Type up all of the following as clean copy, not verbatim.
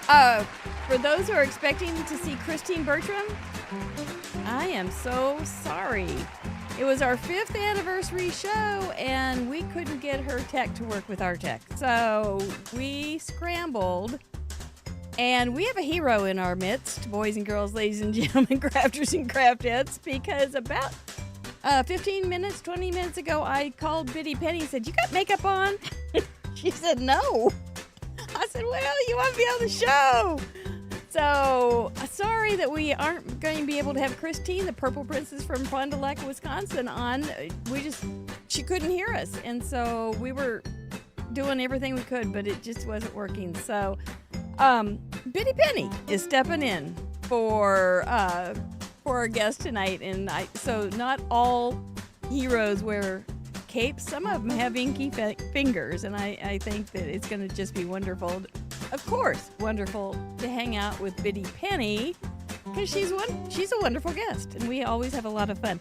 Uh, for those who are expecting to see Christine Bertram, I am so sorry. It was our 5th anniversary show, and we couldn't get her tech to work with our tech. So we scrambled, and we have a hero in our midst, boys and girls, ladies and gentlemen, crafters and craftettes, because about 15 minutes, 20 minutes ago, I called Biddy Penny and said, "You got makeup on?" She said, "No." I said, "Well, you want to be on the show." So, sorry that we aren't going to be able to have Christine, the Purple Princess from Fond du Lac, Wisconsin, on. She couldn't hear us. And so we were doing everything we could, but it just wasn't working. So, Biddy Penny is stepping in for our guest tonight. And so not all heroes wear capes. Some of them have inky fingers, and I think that it's going to just be wonderful. Of course, wonderful to hang out with Biddy Penny, because she's a wonderful guest, and we always have a lot of fun.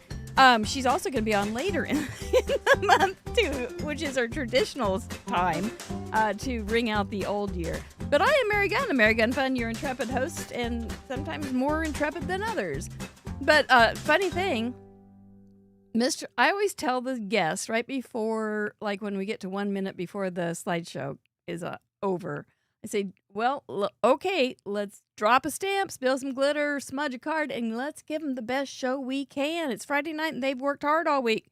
She's also going to be on later in the month, too, which is our traditional time to ring out the old year. But I am Mary Gunn, a Mary Gunn Fun, your intrepid host, and sometimes more intrepid than others. But funny thing, I always tell the guests right before, like when we get to 1 minute before the slideshow is over, I say, well, okay, let's drop a stamp, spill some glitter, smudge a card, and let's give them the best show we can. It's Friday night, and they've worked hard all week.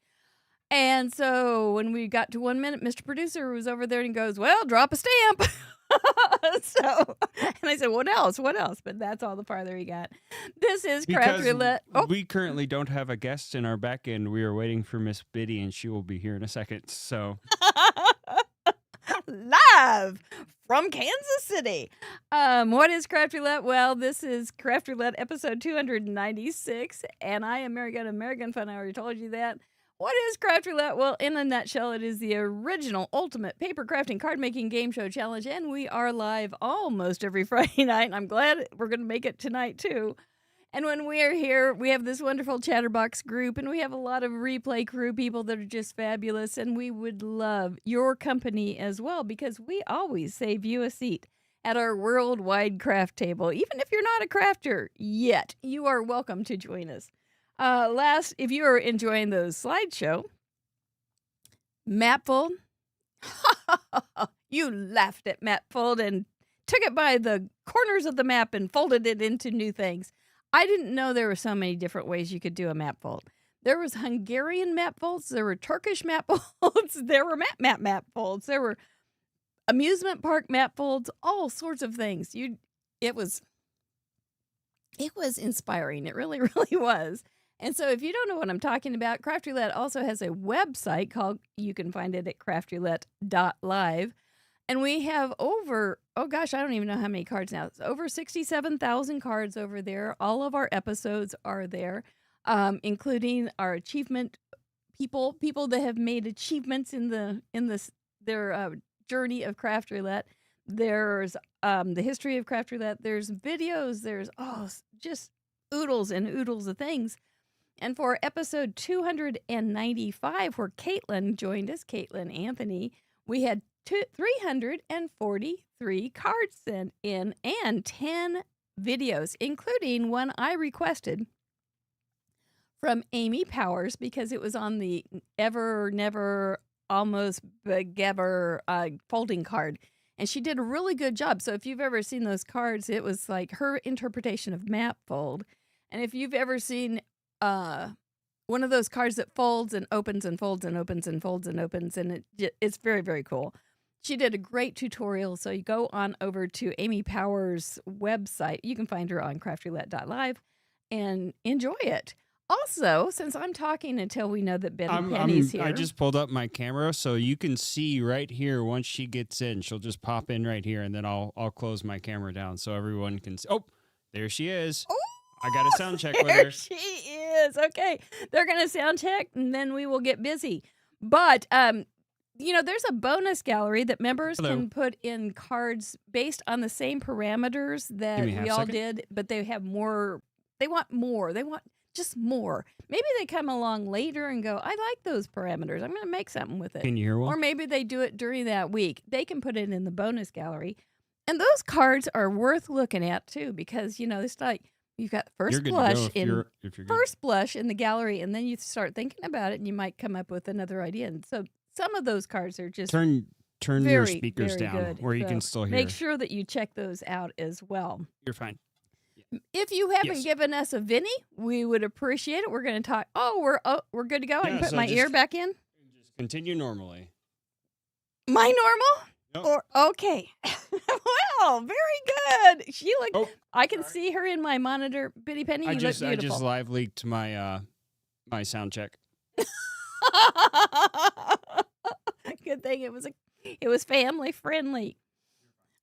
And so when we got to 1 minute, Mr. Producer was over there and goes, well, drop a stamp. And I said, what else? But that's all the farther he got. This is Craft Roulette. Oh. We currently don't have a guest in our back end. We are waiting for Miss Biddy, and she will be here in a second. So live from Kansas City. What is Craft Roulette? Well, this is Craft Roulette episode 296, and I am Mary Gunn of Mary Gunn Fun. I already told you that. What is Craft Roulette? Well, in a nutshell, it is the original ultimate paper crafting card making game show challenge, and we are live almost every Friday night, and I'm glad we're going to make it tonight, too. And when we are here, we have this wonderful Chatterbox group, and we have a lot of replay crew people that are just fabulous, and we would love your company as well, because we always save you a seat at our worldwide craft table. Even if you're not a crafter yet, you are welcome to join us. If you are enjoying the slideshow, Mapfold, you laughed at Mapfold and took it by the corners of the map and folded it into new things. I didn't know there were so many different ways you could do a map fold. There was Hungarian map folds, there were Turkish map folds, there were map folds, there were amusement park map folds, all sorts of things. It was inspiring. It really, really was. And so if you don't know what I'm talking about, Craft Roulette also has a website you can find it at craftroulette.live. And we have over, I don't even know how many cards now. It's over 67,000 cards over there. All of our episodes are there, including our achievement people that have made achievements in their journey of Craft Roulette. There's the history of Craft Roulette. There's videos. There's just oodles and oodles of things. And for episode 295, where Caitlin joined us, Caitlin Anthony, we had 343 cards sent in and 10 videos, including one I requested from Amy Powers because it was on the Ever, Never, Almost, Begever folding card. And she did a really good job. So if you've ever seen those cards, it was like her interpretation of map fold. And if you've ever seen one of those cards that folds and opens and folds and opens and folds and opens, and it's very, very cool. She did a great tutorial, so you go on over to Amy Powers' website. You can find her on craftroulette.live and enjoy it. Also, since I'm talking until we know that Biddy Penny's here. I just pulled up my camera, so you can see right here once she gets in. She'll just pop in right here, and then I'll close my camera down so everyone can see. Oh, there she is. Oh! I got a sound check with her. There she is. Okay. They're going to sound check, and then we will get busy. But, there's a bonus gallery that members can put in cards based on the same parameters that we all did, but they have more. They want more. They want just more. Maybe they come along later and go, I like those parameters. I'm going to make something with it. Can you hear one? Or maybe they do it during that week. They can put it in the bonus gallery. And those cards are worth looking at too, because it's like you've got You're good to go if you're good. first blush in the gallery, and then you start thinking about it, and you might come up with another idea. And so some of those cards are just Turn your very, speakers very down good. where you So can still hear. make sure that you check those out as well. You're fine. If you haven't Yes. given us a Vinny, we would appreciate it. We're going to talk. We're good to go. I Yeah, can put so my ear just- back in. Just continue normally. My normal? Nope. Or okay. Well, very good. She looked. Oh, I can see her in my monitor. Bitty Penny, you I just look beautiful. live leaked my my sound check. Good thing it was family friendly.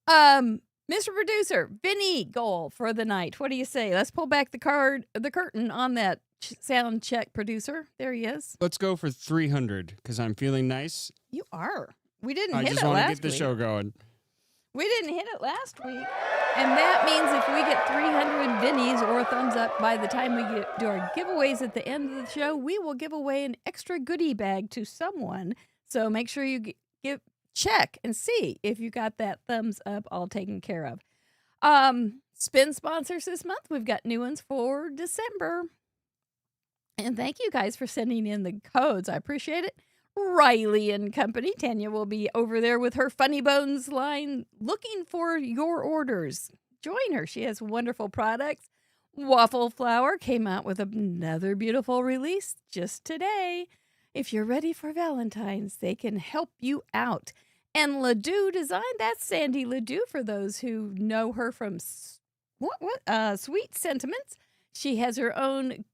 Mr. Producer, Vinny goal for the night. What do you say? Let's pull back the curtain on that sound check, producer. There he is. Let's go for 300 because I'm feeling nice. You are. We didn't I hit just it want to last get the week. show going. We didn't hit it last week. And that means if we get 300 Vinnies or thumbs up by the time we do our giveaways at the end of the show, we will give away an extra goodie bag to someone. So make sure you check and see if you got that thumbs up all taken care of. Spin sponsors this month. We've got new ones for December. And thank you guys for sending in the codes. I appreciate it. Riley and Company. Tanya will be over there with her Funny Bones line looking for your orders. Join her. She has wonderful products. Waffle Flower came out with another beautiful release just today. If you're ready for Valentine's, they can help you out. And Ledoux Design, that's Sandy Ledoux for those who know her from Sweet Sentiments. She has her own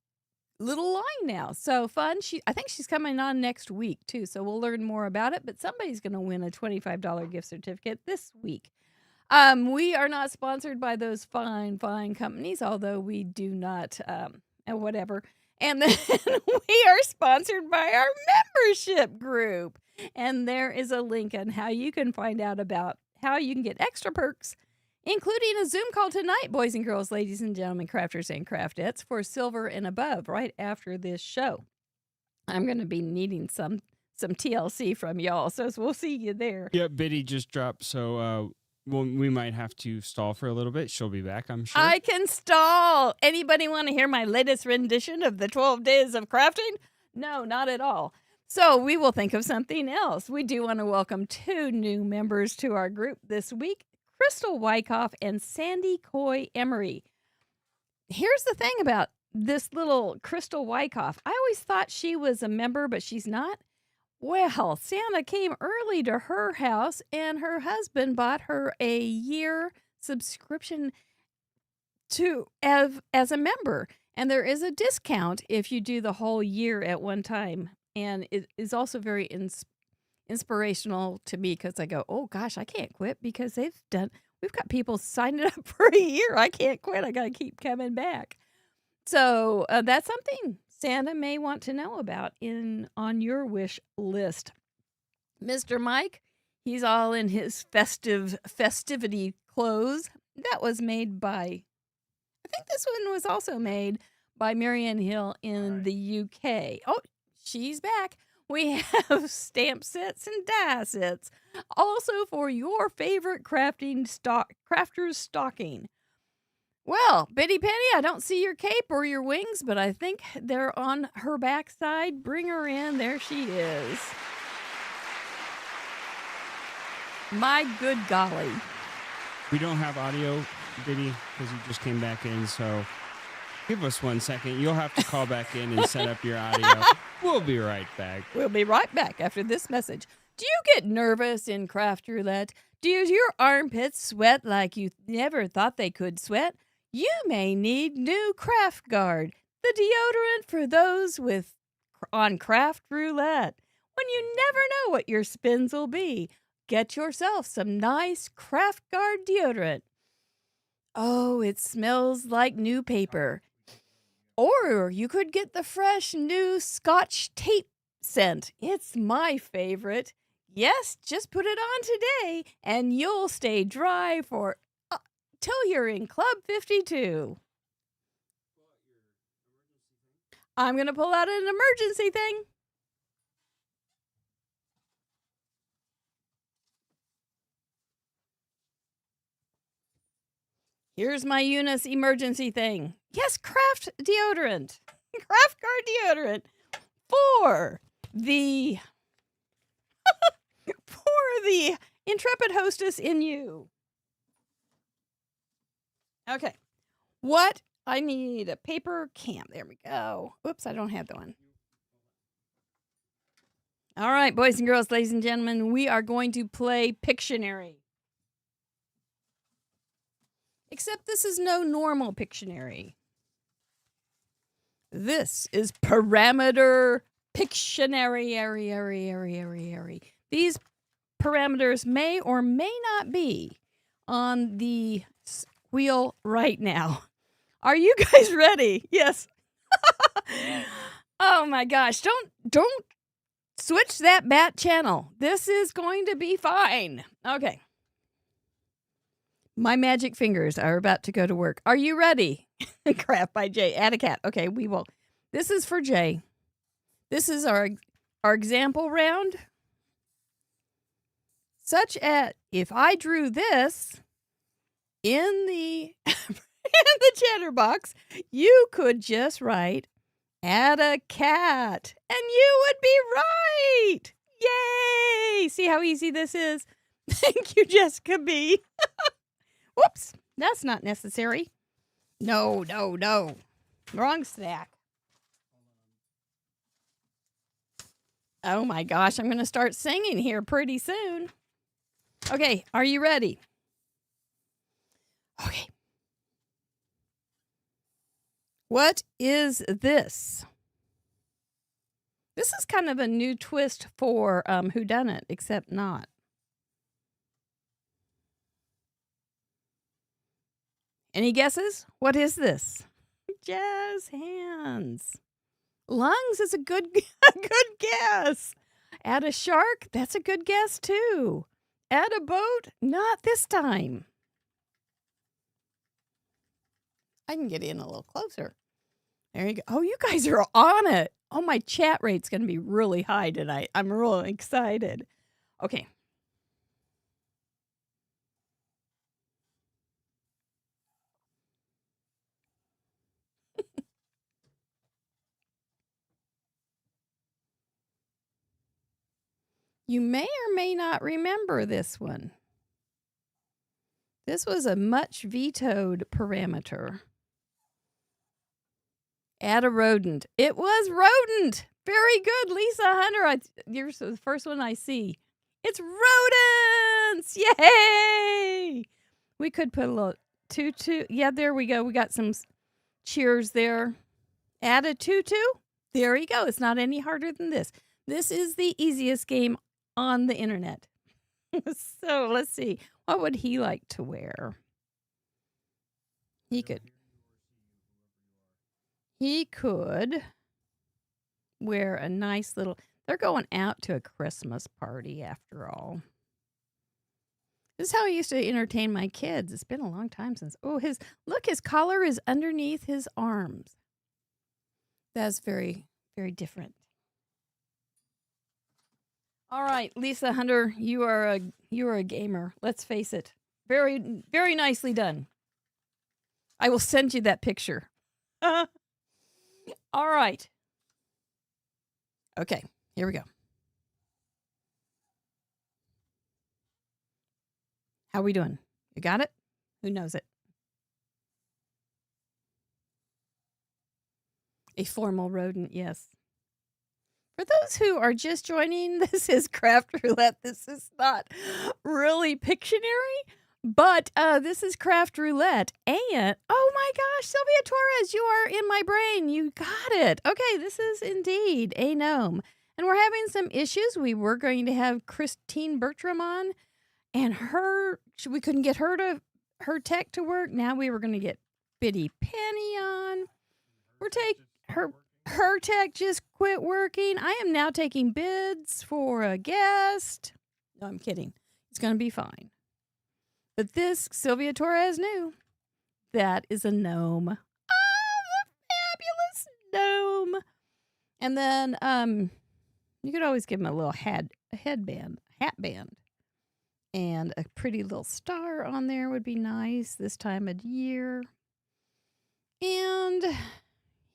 little line now. So fun. I think she's coming on next week too. So we'll learn more about it. But somebody's going to win a $25 gift certificate this week. We are not sponsored by those fine companies, although we do not, whatever. And then we are sponsored by our membership group. And there is a link on how you can find out about how you can get extra perks, including a Zoom call tonight, boys and girls, ladies and gentlemen, crafters and craftettes, for silver and above right after this show. I'm going to be needing some TLC from y'all, so we'll see you there. Yep, Biddy just dropped, so we might have to stall for a little bit. She'll be back, I'm sure. I can stall. Anybody want to hear my latest rendition of the 12 Days of Crafting? No, not at all. So we will think of something else. We do want to welcome 2 new members to our group this week, Crystal Wyckoff and Sandy Coy Emery. Here's the thing about this little Crystal Wyckoff. I always thought she was a member, but she's not. Well, Santa came early to her house, and her husband bought her a year subscription as a member. And there is a discount if you do the whole year at one time. And it is also very inspirational to me because I go, oh gosh, I can't quit because we've got people signing up for a year. I can't quit. I got to keep coming back. So that's something Santa may want to know about on your wish list. Mr. Mike, he's all in his festivity clothes. That was made by, I think this one was also made by Marianne Hill in the UK. Oh, she's back. We have stamp sets and die sets. Also for your favorite crafter's stocking. Well, Biddy Penny, I don't see your cape or your wings, but I think they're on her backside. Bring her in. There she is. My good golly. We don't have audio, Biddy, because you just came back in, so give us 1 second. You'll have to call back in and set up your audio. We'll be right back. We'll be right back after this message. Do you get nervous in craft roulette? Do your armpits sweat like you never thought they could sweat? You may need new Craft Guard, the deodorant for those on craft roulette. When you never know what your spins will be, get yourself some nice Craft Guard deodorant. Oh, it smells like new paper. Or you could get the fresh new Scotch tape scent. It's my favorite. Yes, just put it on today and you'll stay dry for till you're in Club 52. I'm going to pull out an emergency thing. Here's my Eunice emergency thing. Yes, Craft deodorant. Craft Guard deodorant for the intrepid hostess in you. Okay. What? I need a paper can. There we go. Oops, I don't have the one. All right, boys and girls, ladies and gentlemen, we are going to play Pictionary. Except this is no normal Pictionary. This is parameter Pictionary. These parameters may or may not be on the wheel right now. Are you guys ready? Yes. Oh my gosh. Don't switch that bat channel. This is going to be fine. Okay. My magic fingers are about to go to work. Are you ready? Craft by Jay. Add a cat. Okay, we will. This is for Jay. This is our example round. Such as if I drew this in the chatter box, you could just write add a cat and you would be right. Yay! See how easy this is? Thank you, Jessica B. Whoops, that's not necessary. No. Wrong stack. Oh my gosh, I'm going to start singing here pretty soon. Okay, are you ready? Okay. What is this? This is kind of a new twist for whodunit, except not. Any guesses? What is this? Jazz hands. Lungs is a good guess. Add a shark? That's a good guess too. Add a boat? Not this time. I can get in a little closer. There you go. Oh, you guys are on it. Oh, my chat rate's going to be really high tonight. I'm really excited. Okay. You may or may not remember this one. This was a much vetoed parameter. Add a rodent. It was rodent. Very good, Lisa Hunter. You're the first one I see. It's rodents. Yay! We could put a little tutu. Yeah, there we go. We got some cheers there. Add a tutu. There you go. It's not any harder than this. This is the easiest game on the internet. So let's see. What would he like to wear? He could wear a nice little... They're going out to a Christmas party after all. This is how I used to entertain my kids. It's been a long time since... Oh, his collar is underneath his arms. That's very, very different. All right, Lisa Hunter, you are a gamer. Let's face it. Very, very nicely done. I will send you that picture. All right. Okay, here we go. How we doing? You got it? Who knows it? A formal rodent, yes. For those who are just joining, this is Craft Roulette. This is not really Pictionary, but this is Craft Roulette. And, oh my gosh, Sylvia Torres, you are in my brain. You got it. Okay, this is indeed a gnome. And we're having some issues. We were going to have Christine Bertram on, and we couldn't get her tech to work. Now we were going to get Biddy Penny on. We're taking her tech just quit working. I am now taking bids for a guest. No, I'm kidding. It's going to be fine. But this, Sylvia Torres knew. That is a gnome. Oh, the fabulous gnome. And then you could always give him a little hatband. And a pretty little star on there would be nice this time of year. And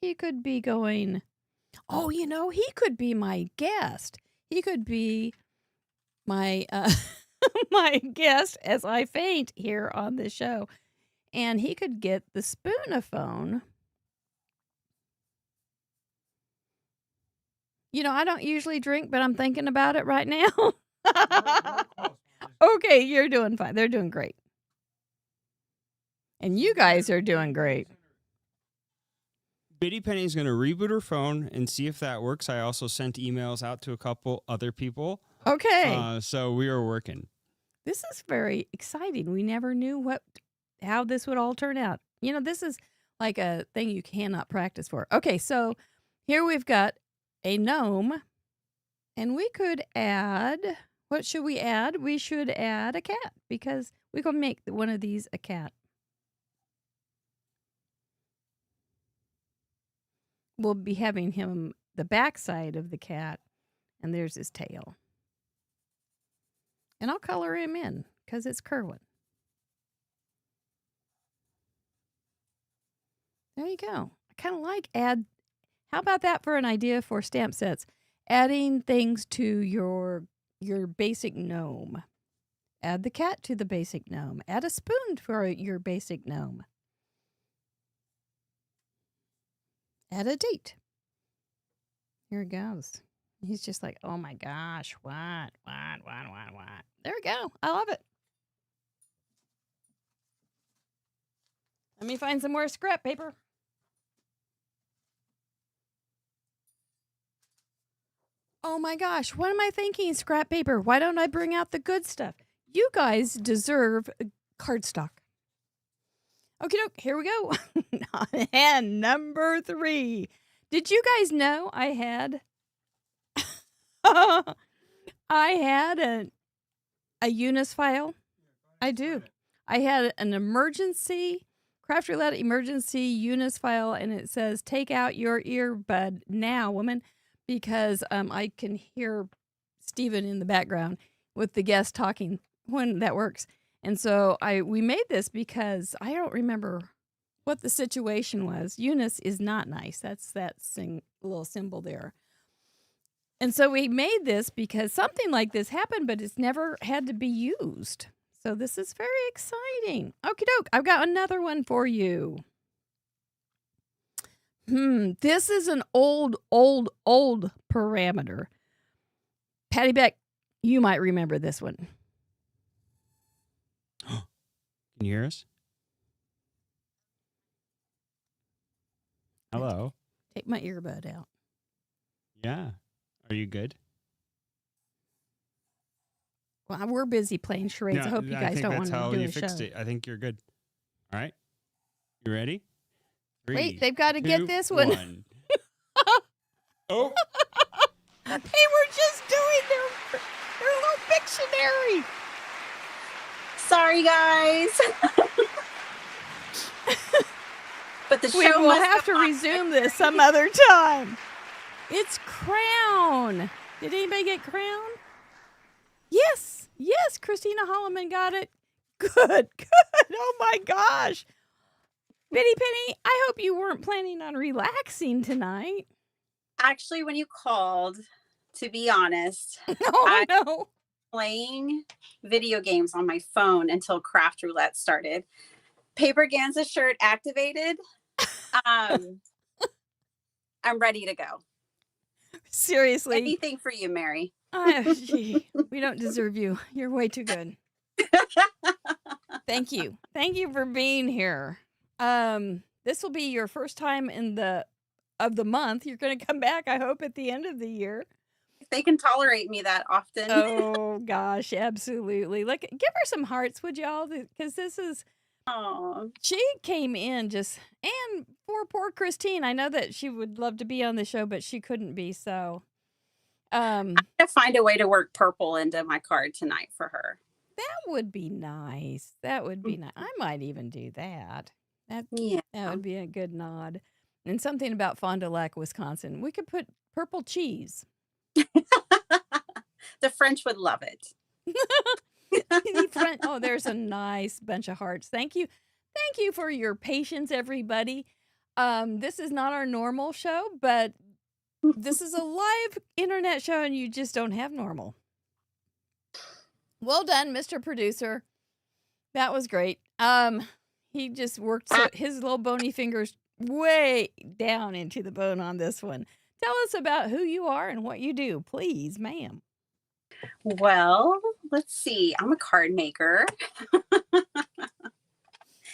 he could be going, oh, he could be my guest. He could be my my guest as I faint here on this show. And he could get the spoonaphone. I don't usually drink, but I'm thinking about it right now. Okay, you're doing fine. They're doing great. And you guys are doing great. Bitty Penny's going to reboot her phone and see if that works. I also sent emails out to a couple other people. Okay. So we are working. This is very exciting. We never knew how this would all turn out. This is like a thing you cannot practice for. Okay, so here we've got a gnome, and we could add, what should we add? We should add a cat, because we can make one of these a cat. We'll be having him the backside of the cat, and there's his tail. And I'll color him in, because it's Kerwin. There you go. I kind of like how about that for an idea for stamp sets? Adding things to your basic gnome. Add the cat to the basic gnome. Add a spoon for your basic gnome. Add a date. Here it goes. He's just like, oh my gosh, what? There we go. I love it. Let me find some more scrap paper. Oh my gosh, what am I thinking? Scrap paper. Why don't I bring out the good stuff? You guys deserve cardstock. Okay, here we go. And number 3. Did you guys know I had a Eunice file? I do. I had an emergency, Craft Roulette emergency Eunice file, and it says, take out your earbud now, woman, because I can hear Stephen in the background with the guest talking when that works. And so we made this because I don't remember what the situation was. Eunice is not nice. That's that little symbol there. And so we made this because something like this happened, but it's never had to be used. So this is very exciting. Okie doke. I've got another one for you. This is an old parameter. Patty Beck, you might remember this one. Can you hear us? Hello? Take my earbud out. Yeah. Are you good? Well, we're busy playing charades. I hope you guys don't want to do a show. I think that's how you fixed it. I think you're good. All right. You ready? 3, Wait, they've got to get this one. 1. Oh. They were just doing their little Pictionary. Sorry, guys. But the show we will have to resume this some other time. It's Crown. Did anybody get Crown? Yes, Christina Holloman got it. Good. Oh my gosh. Bitty Penny, I hope you weren't planning on relaxing tonight. Actually, when you called, to be honest, I know. Playing video games on my phone until Craft Roulette started. Paper Ganza shirt activated. I'm ready to go. Seriously. Anything for you, Mary. Gee, we don't deserve you. You're way too good. Thank you. Thank you for being here. This will be your first time of the month. You're going to come back, I hope, at the end of the year. If they can tolerate me that often. Oh, gosh, absolutely. Give her some hearts, would y'all? Because this is... Oh, she came in and poor Christine. I know that she would love to be on the show, but she couldn't be. So, I have to find a way to work purple into my card tonight for her. That would be nice. That would be nice. I might even do that. That would be a good nod. And something about Fond du Lac, Wisconsin. We could put purple cheese. The French would love it. The front. Oh, there's a nice bunch of hearts. Thank you. Thank you for your patience, everybody. This is not our normal show, but this is a live internet show and you just don't have normal. Well done, Mr. Producer. That was great. He just worked his little bony fingers way down into the bone on this one. Tell us about who you are and what you do, please, ma'am. Well, let's see. I'm a card maker.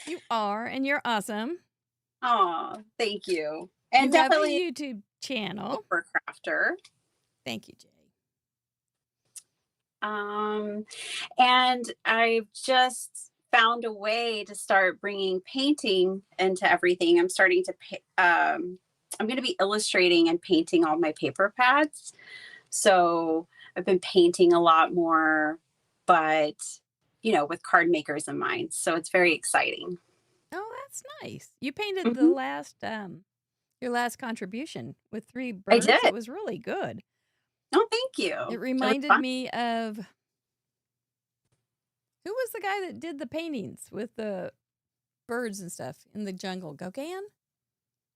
You are, and you're awesome. Oh, thank you. And you have definitely a YouTube channel. For crafter. Thank you, Jay. And I've just found a way to start bringing painting into everything. I'm starting to I'm going to be illustrating and painting all my paper pads. So I've been painting a lot more, but with card makers in mind. So it's very exciting. Oh, that's nice. You painted the last your last contribution with 3 birds. I did. It was really good. Oh, thank you. It reminded me of, who was the guy that did the paintings with the birds and stuff in the jungle? Gauguin?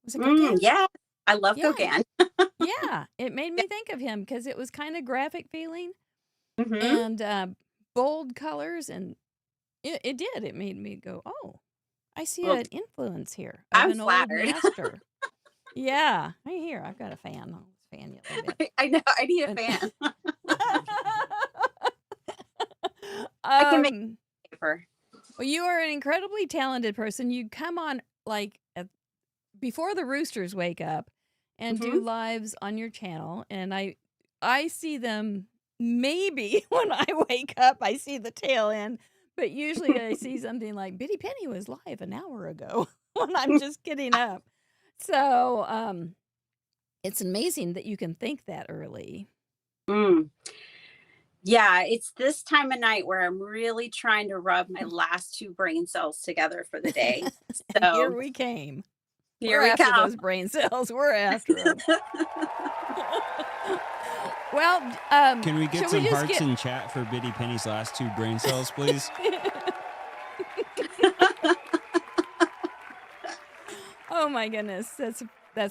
Was it Gauguin? Yeah, I love Gauguin. Yeah, it made me think of him because it was kind of graphic feeling and bold colors, and it did. It made me go, oh, I see an influence here of I'm an flattered. old master. Yeah, right here. I've got a fan. I'll fan you a little bit. I know. I need a fan. I can make paper. Well, you are an incredibly talented person. You come on before the roosters wake up and do lives on your channel, and I see them maybe when I wake up. I see the tail end, but usually I see something like Bitty Penny was live an hour ago when I'm just getting up. So it's amazing that you can think that early. Yeah, it's this time of night where I'm really trying to rub my last 2 brain cells together for the day. So here we came. Here We're we after come. those brain cells. We're after them. Well, can we get some hearts in chat for Bitty Penny's last 2 brain cells, please? Oh my goodness, that's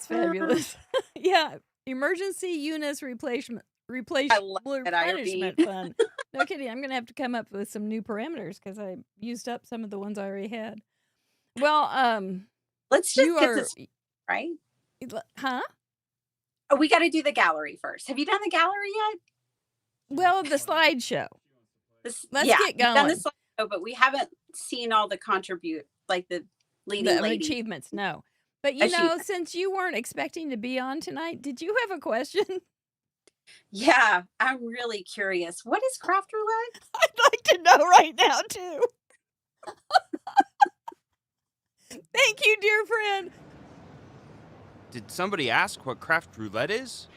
fabulous. Yeah, emergency Eunice replenishment fund. No kidding. I'm gonna have to come up with some new parameters because I used up some of the ones I already had. Well, let's just get this right. Huh? Oh, we got to do the gallery first. Have you done the gallery yet? Well, the slideshow. Let's get going. We've done the slideshow, but we haven't seen all the the leading lady achievements. No, but since you weren't expecting to be on tonight, did you have a question? Yeah, I'm really curious. What is Craft Roulette? I'd like to know right now too. Thank you, dear friend. Did somebody ask what Craft Roulette is?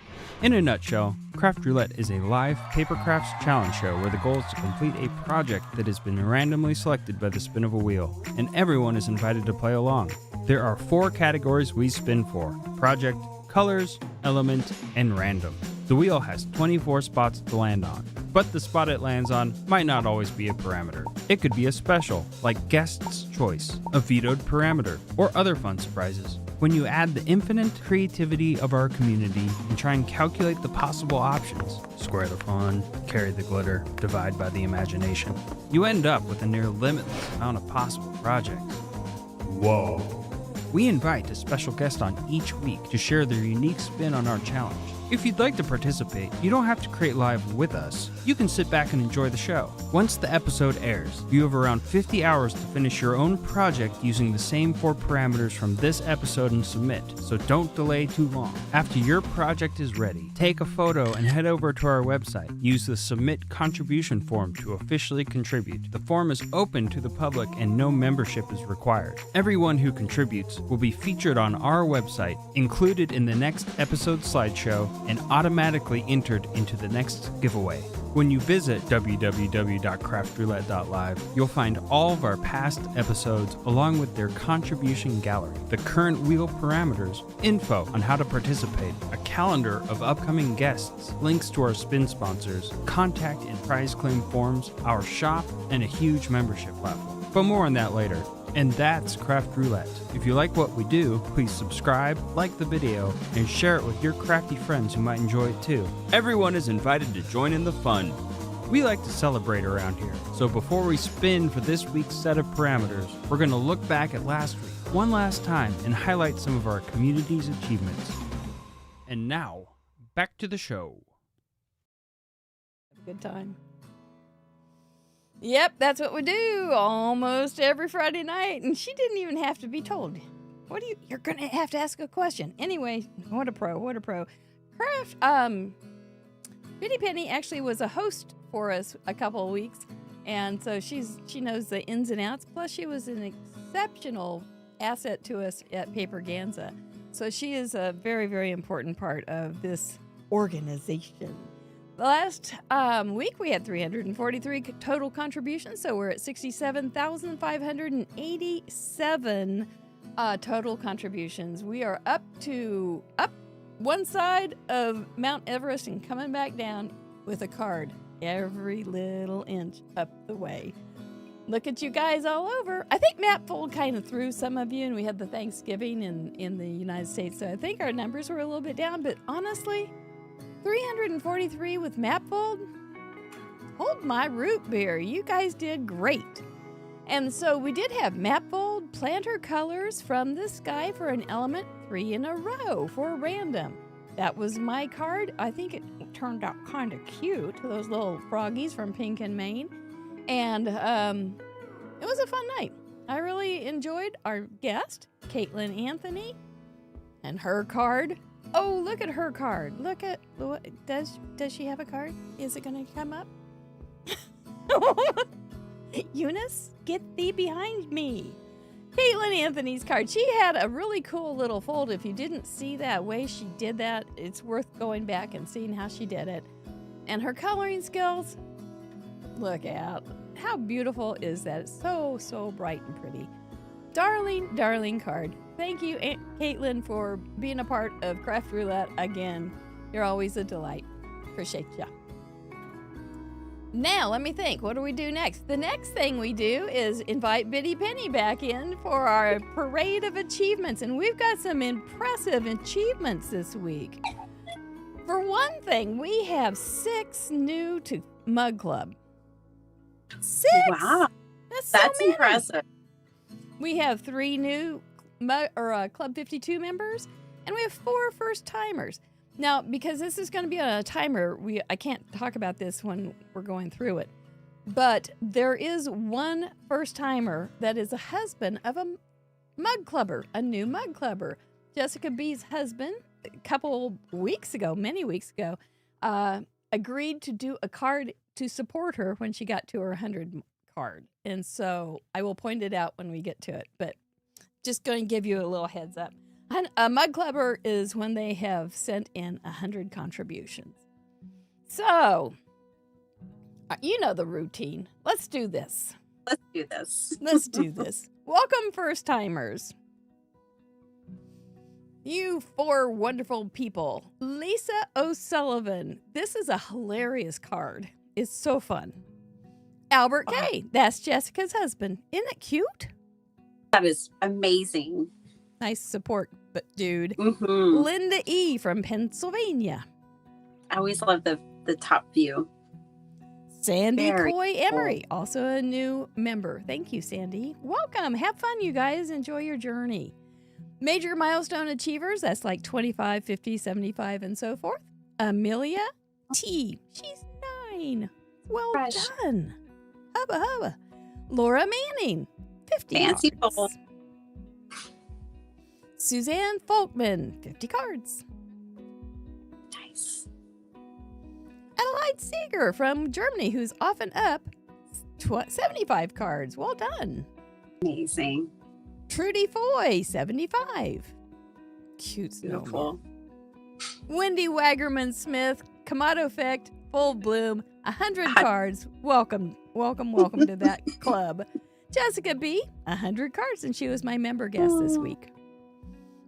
In a nutshell, Craft Roulette is a live paper crafts challenge show where the goal is to complete a project that has been randomly selected by the spin of a wheel, and everyone is invited to play along. There are 4 categories we spin for: project, colors, element, and random. The wheel has 24 spots to land on, but the spot it lands on might not always be a parameter. It could be a special, like guest's choice, a vetoed parameter, or other fun surprises. When you add the infinite creativity of our community and try and calculate the possible options, square the fun, carry the glitter, divide by the imagination, you end up with a near limitless amount of possible projects. Whoa. We invite a special guest on each week to share their unique spin on our challenge. If you'd like to participate, you don't have to create live with us. You can sit back and enjoy the show. Once the episode airs, you have around 50 hours to finish your own project using the same 4 parameters from this episode and submit, so don't delay too long. After your project is ready, take a photo and head over to our website. Use the Submit Contribution form to officially contribute. The form is open to the public and no membership is required. Everyone who contributes will be featured on our website, included in the next episode slideshow, and automatically entered into the next giveaway. When you visit www.craftroulette.live, you'll find all of our past episodes along with their contribution gallery, the current wheel parameters, info on how to participate, a calendar of upcoming guests, links to our spin sponsors, contact and prize claim forms, our shop, and a huge membership platform. But more on that later. And that's Craft Roulette. If you like what we do, please subscribe, like the video, and share it with your crafty friends who might enjoy it too. Everyone is invited to join in the fun. We like to celebrate around here, so before we spin for this week's set of parameters, we're going to look back at last week one last time and highlight some of our community's achievements. And now, back to the show. Good time. Yep, that's what we do almost every Friday night, and she didn't even have to be told. You're going to have to ask a question. Anyway, what a pro. Craft, Bitty Penny actually was a host for us a couple of weeks, and so she knows the ins and outs, plus she was an exceptional asset to us at Paperganza. So she is a very, very important part of this organization. The last week, we had 343 total contributions, so we're at 67,587 total contributions. We are up one side of Mount Everest and coming back down with a card every little inch up the way. Look at you guys all over. I think Mapfold kind of threw some of you, and we had the Thanksgiving in the United States, so I think our numbers were a little bit down, but honestly, 343 with Mapfold? Hold my root beer. You guys did great. And so we did have Mapfold, Planter Colors from the Sky for an element 3 in a row for random. That was my card. I think it turned out kind of cute. Those little froggies from Pink and Maine. And it was a fun night. I really enjoyed our guest, Caitlin Anthony, and her card. Oh, look at her card. Does she have a card? Is it going to come up? Eunice, get thee behind me. Caitlin Anthony's card. She had a really cool little fold. If you didn't see that way she did that, it's worth going back and seeing how she did it. And her coloring skills, look out. How beautiful is that? It's so, so bright and pretty. Darling, darling card. Thank you, Caitlin, for being a part of Craft Roulette again. You're always a delight. Appreciate ya. Now, let me think. What do we do next? The next thing we do is invite Bitty Penny back in for our parade of achievements. And we've got some impressive achievements this week. For one thing, we have 6 new to Mug Club. 6! Wow. That's so many. Impressive. We have 3 new Club 52 members, and we have 4 first-timers. Now, because this is going to be on a timer, I can't talk about this when we're going through it, but there is one first-timer that is a husband of a mug clubber, a new mug clubber. Jessica B's husband, many weeks ago, agreed to do a card to support her when she got to her 100 card. And so I will point it out when we get to it, but just going to give you a little heads up. A mug clubber is when they have sent in 100 contributions. So, you know the routine. Let's do this. Let's do this. Welcome, first timers. You 4 wonderful people. Lisa O'Sullivan. This is a hilarious card. It's so fun. Albert K. That's Jessica's husband. Isn't it cute? That is amazing. Nice support, but dude. Mm-hmm. Linda E. from Pennsylvania. I always love the top view. Sandy Very Coy Emery, cool. also a new member. Thank you, Sandy. Welcome. Have fun, you guys. Enjoy your journey. Major milestone achievers, that's like 25, 50, 75, and so forth. Amelia T. She's 9. Well Fresh. done. Hubba hubba. Laura Manning, 50 Fancy cards. fold. Suzanne Folkman, 50 cards. Nice. Adelaide Seeger from Germany, who's often up 75 cards. Well done. Amazing. Trudy Foy, 75. Cute Beautiful. snowman. Wendy Wagerman Smith, Kamado Effect, Full Bloom, 100 cards. Welcome to that club. Jessica B, 100 cards, and she was my member guest this week.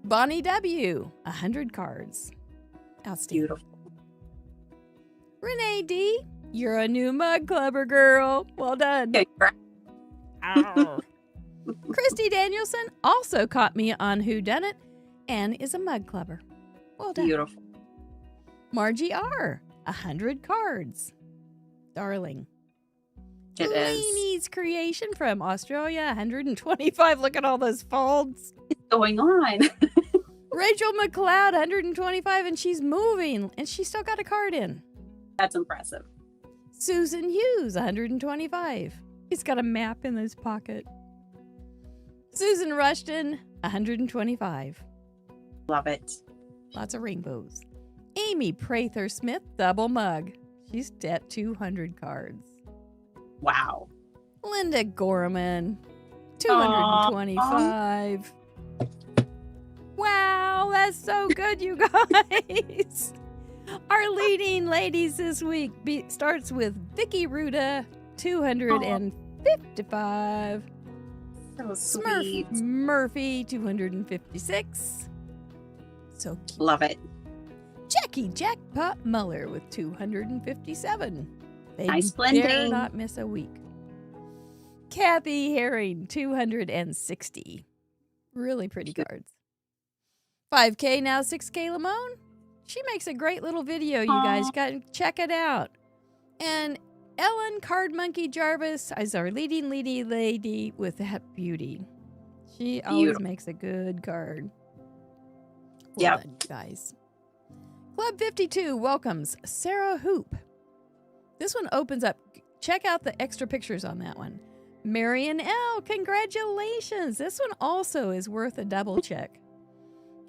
Bonnie W, 100 cards. Outstanding. Beautiful. Renee D, you're a new mug clubber girl. Well done. Ow. Christy Danielson also caught me on Who Done It and is a mug clubber. Well done. Beautiful. Margie R, 100 cards. Darling. It is. Leanie's creation from Australia, 125. Look at all those folds. What's going on? Rachel McLeod, 125, and she's moving, and she still got a card in. That's impressive. Susan Hughes, 125. He's got a map in his pocket. Susan Rushton, 125. Love it. Lots of rainbows. Amy Prather Smith, double mug. She's at 200 cards. Wow. Linda Gorman, 225. Wow, that's so good, you guys. Our leading ladies this week starts with Vicky Ruda, 255. So sweet. Smurf Murphy, 256. So cute. Love it. Jackie Jackpot Muller with 257. They Nice dare blending. not miss a week. Kathy Herring, 260. Really pretty cards. 5K now 6K Lamone. She makes a great little video, you guys. Got to check it out. And Ellen Card Monkey Jarvis is our leading lady with that beauty. She always makes a good card. Well done, you guys. Club 52 welcomes Sarah Hoop. This one opens up. Check out the extra pictures on that one. Marion L, congratulations. This one also is worth a double check.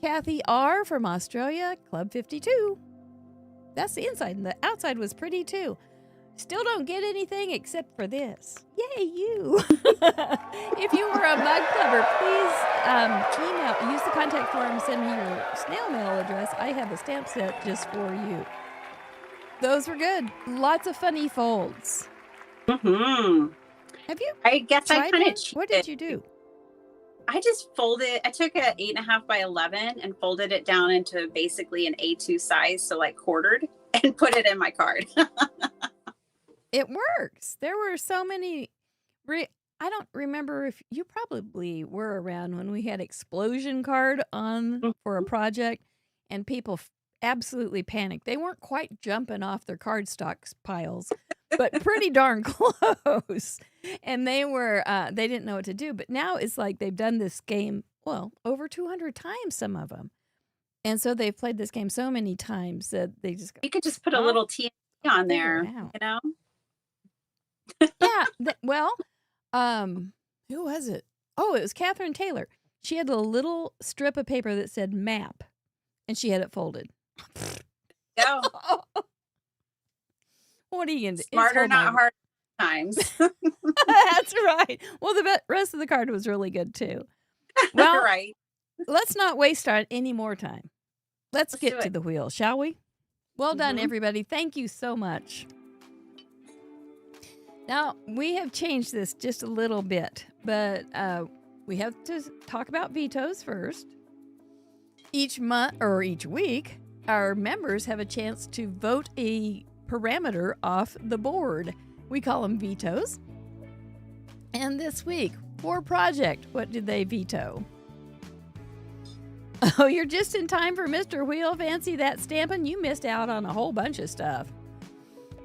Kathy R from Australia, Club 52. That's the inside, and the outside was pretty too. Still don't get anything except for this. Yay, you. If you were a mug clubber, please use the contact form, send me your snail mail address. I have a stamp set just for you. Those were good. Lots of funny folds. Mm-hmm. Have you? I guess I tried kind one? of. What did you do? I just folded. I took a 8.5 by 11 and folded it down into basically an A2 size, so like quartered, and put it in my card. It works. There were so many. I don't remember if you probably were around when we had explosion card on for a project, and people absolutely panicked. They weren't quite jumping off their cardstock piles, but pretty darn close. And they didn't know what to do. But now it's like they've done this game, well, over 200 times, some of them. And so they've played this game so many times that they just go, You could just put a little TNT on there, figure it you know? yeah. Who was it? Oh, it was Catherine Taylor. She had a little strip of paper that said map, and she had it folded. Go. What are you going to do? Smarter, not hard times. That's right. Well, the rest of the card was really good, too. Well, Right. let's not waste any more time. Let's Let's get do to it. the wheel, shall we? Well done, Mhm. everybody. Thank you so much. Now, we have changed this just a little bit, but we have to talk about vetoes first. Each month or each week, our members have a chance to vote a parameter off the board. We call them vetoes. And this week, for project, what did they veto? Oh, you're just in time for Mr. Wheel. Fancy that stamping. You missed out on a whole bunch of stuff.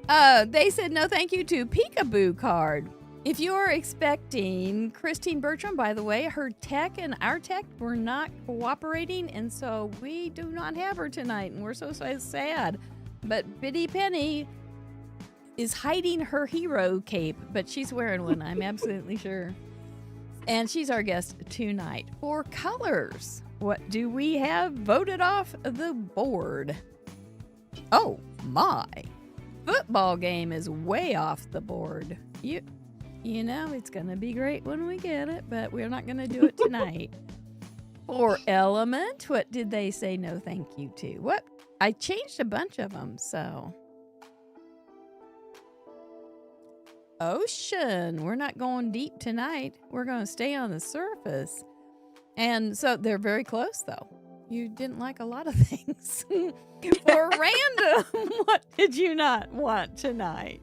They said no thank you to Peekaboo card. If you're expecting Christine Bertram, by the way, her tech and our tech were not cooperating, and so we do not have her tonight, and we're so sad. But Biddy Penny is hiding her hero cape, but she's wearing one, I'm absolutely sure. And she's our guest tonight. For colors, what do we have voted off the board? Oh, my. Football game is way off the board. You know, it's going to be great when we get it, but we're not going to do it tonight. For element, what did they say no thank you to? I changed a bunch of them, so. Ocean. We're not going deep tonight. We're going to stay on the surface. And so they're very close, though. You didn't like a lot of things. For random, what did you not want tonight?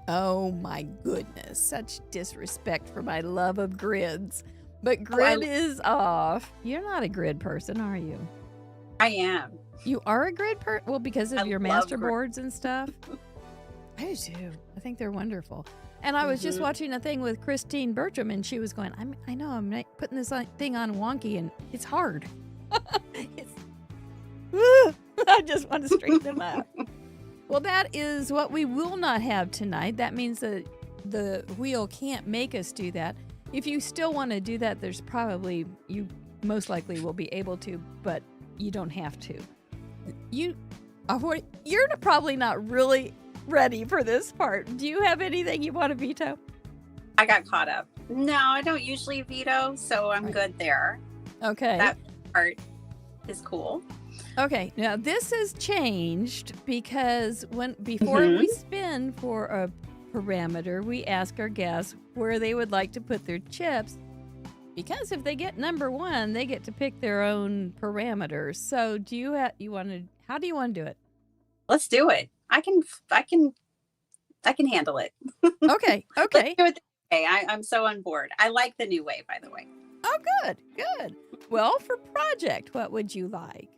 Oh my goodness. Such disrespect for my love of grids. But grid is off. You're not a grid person, are you? I am. You are a grid person? Well, because of your love master boards and stuff? I do too. I think they're wonderful. And I was just watching a thing with Christine Bertram, and she was going, I know, I'm putting this thing on wonky, and it's hard. I just want to straighten them out. Well, that is what we will not have tonight. That means that the wheel can't make us do that. If you still want to do that, there's probably, you most likely will be able to, but you don't have to. You're probably not really ready for this part. Do you have anything you want to veto? I got caught up. No, I don't usually veto, so I'm good there. Okay. That part is cool. Okay, now this has changed because before we spin for a parameter, we ask our guests where they would like to put their chips. Because if they get number 1, they get to pick their own parameters. So how do you want to do it? Let's do it. I can handle it. Okay. Let's do it. Okay, I'm so on board. I like the new way, by the way. Oh, good. Well, for project, what would you like?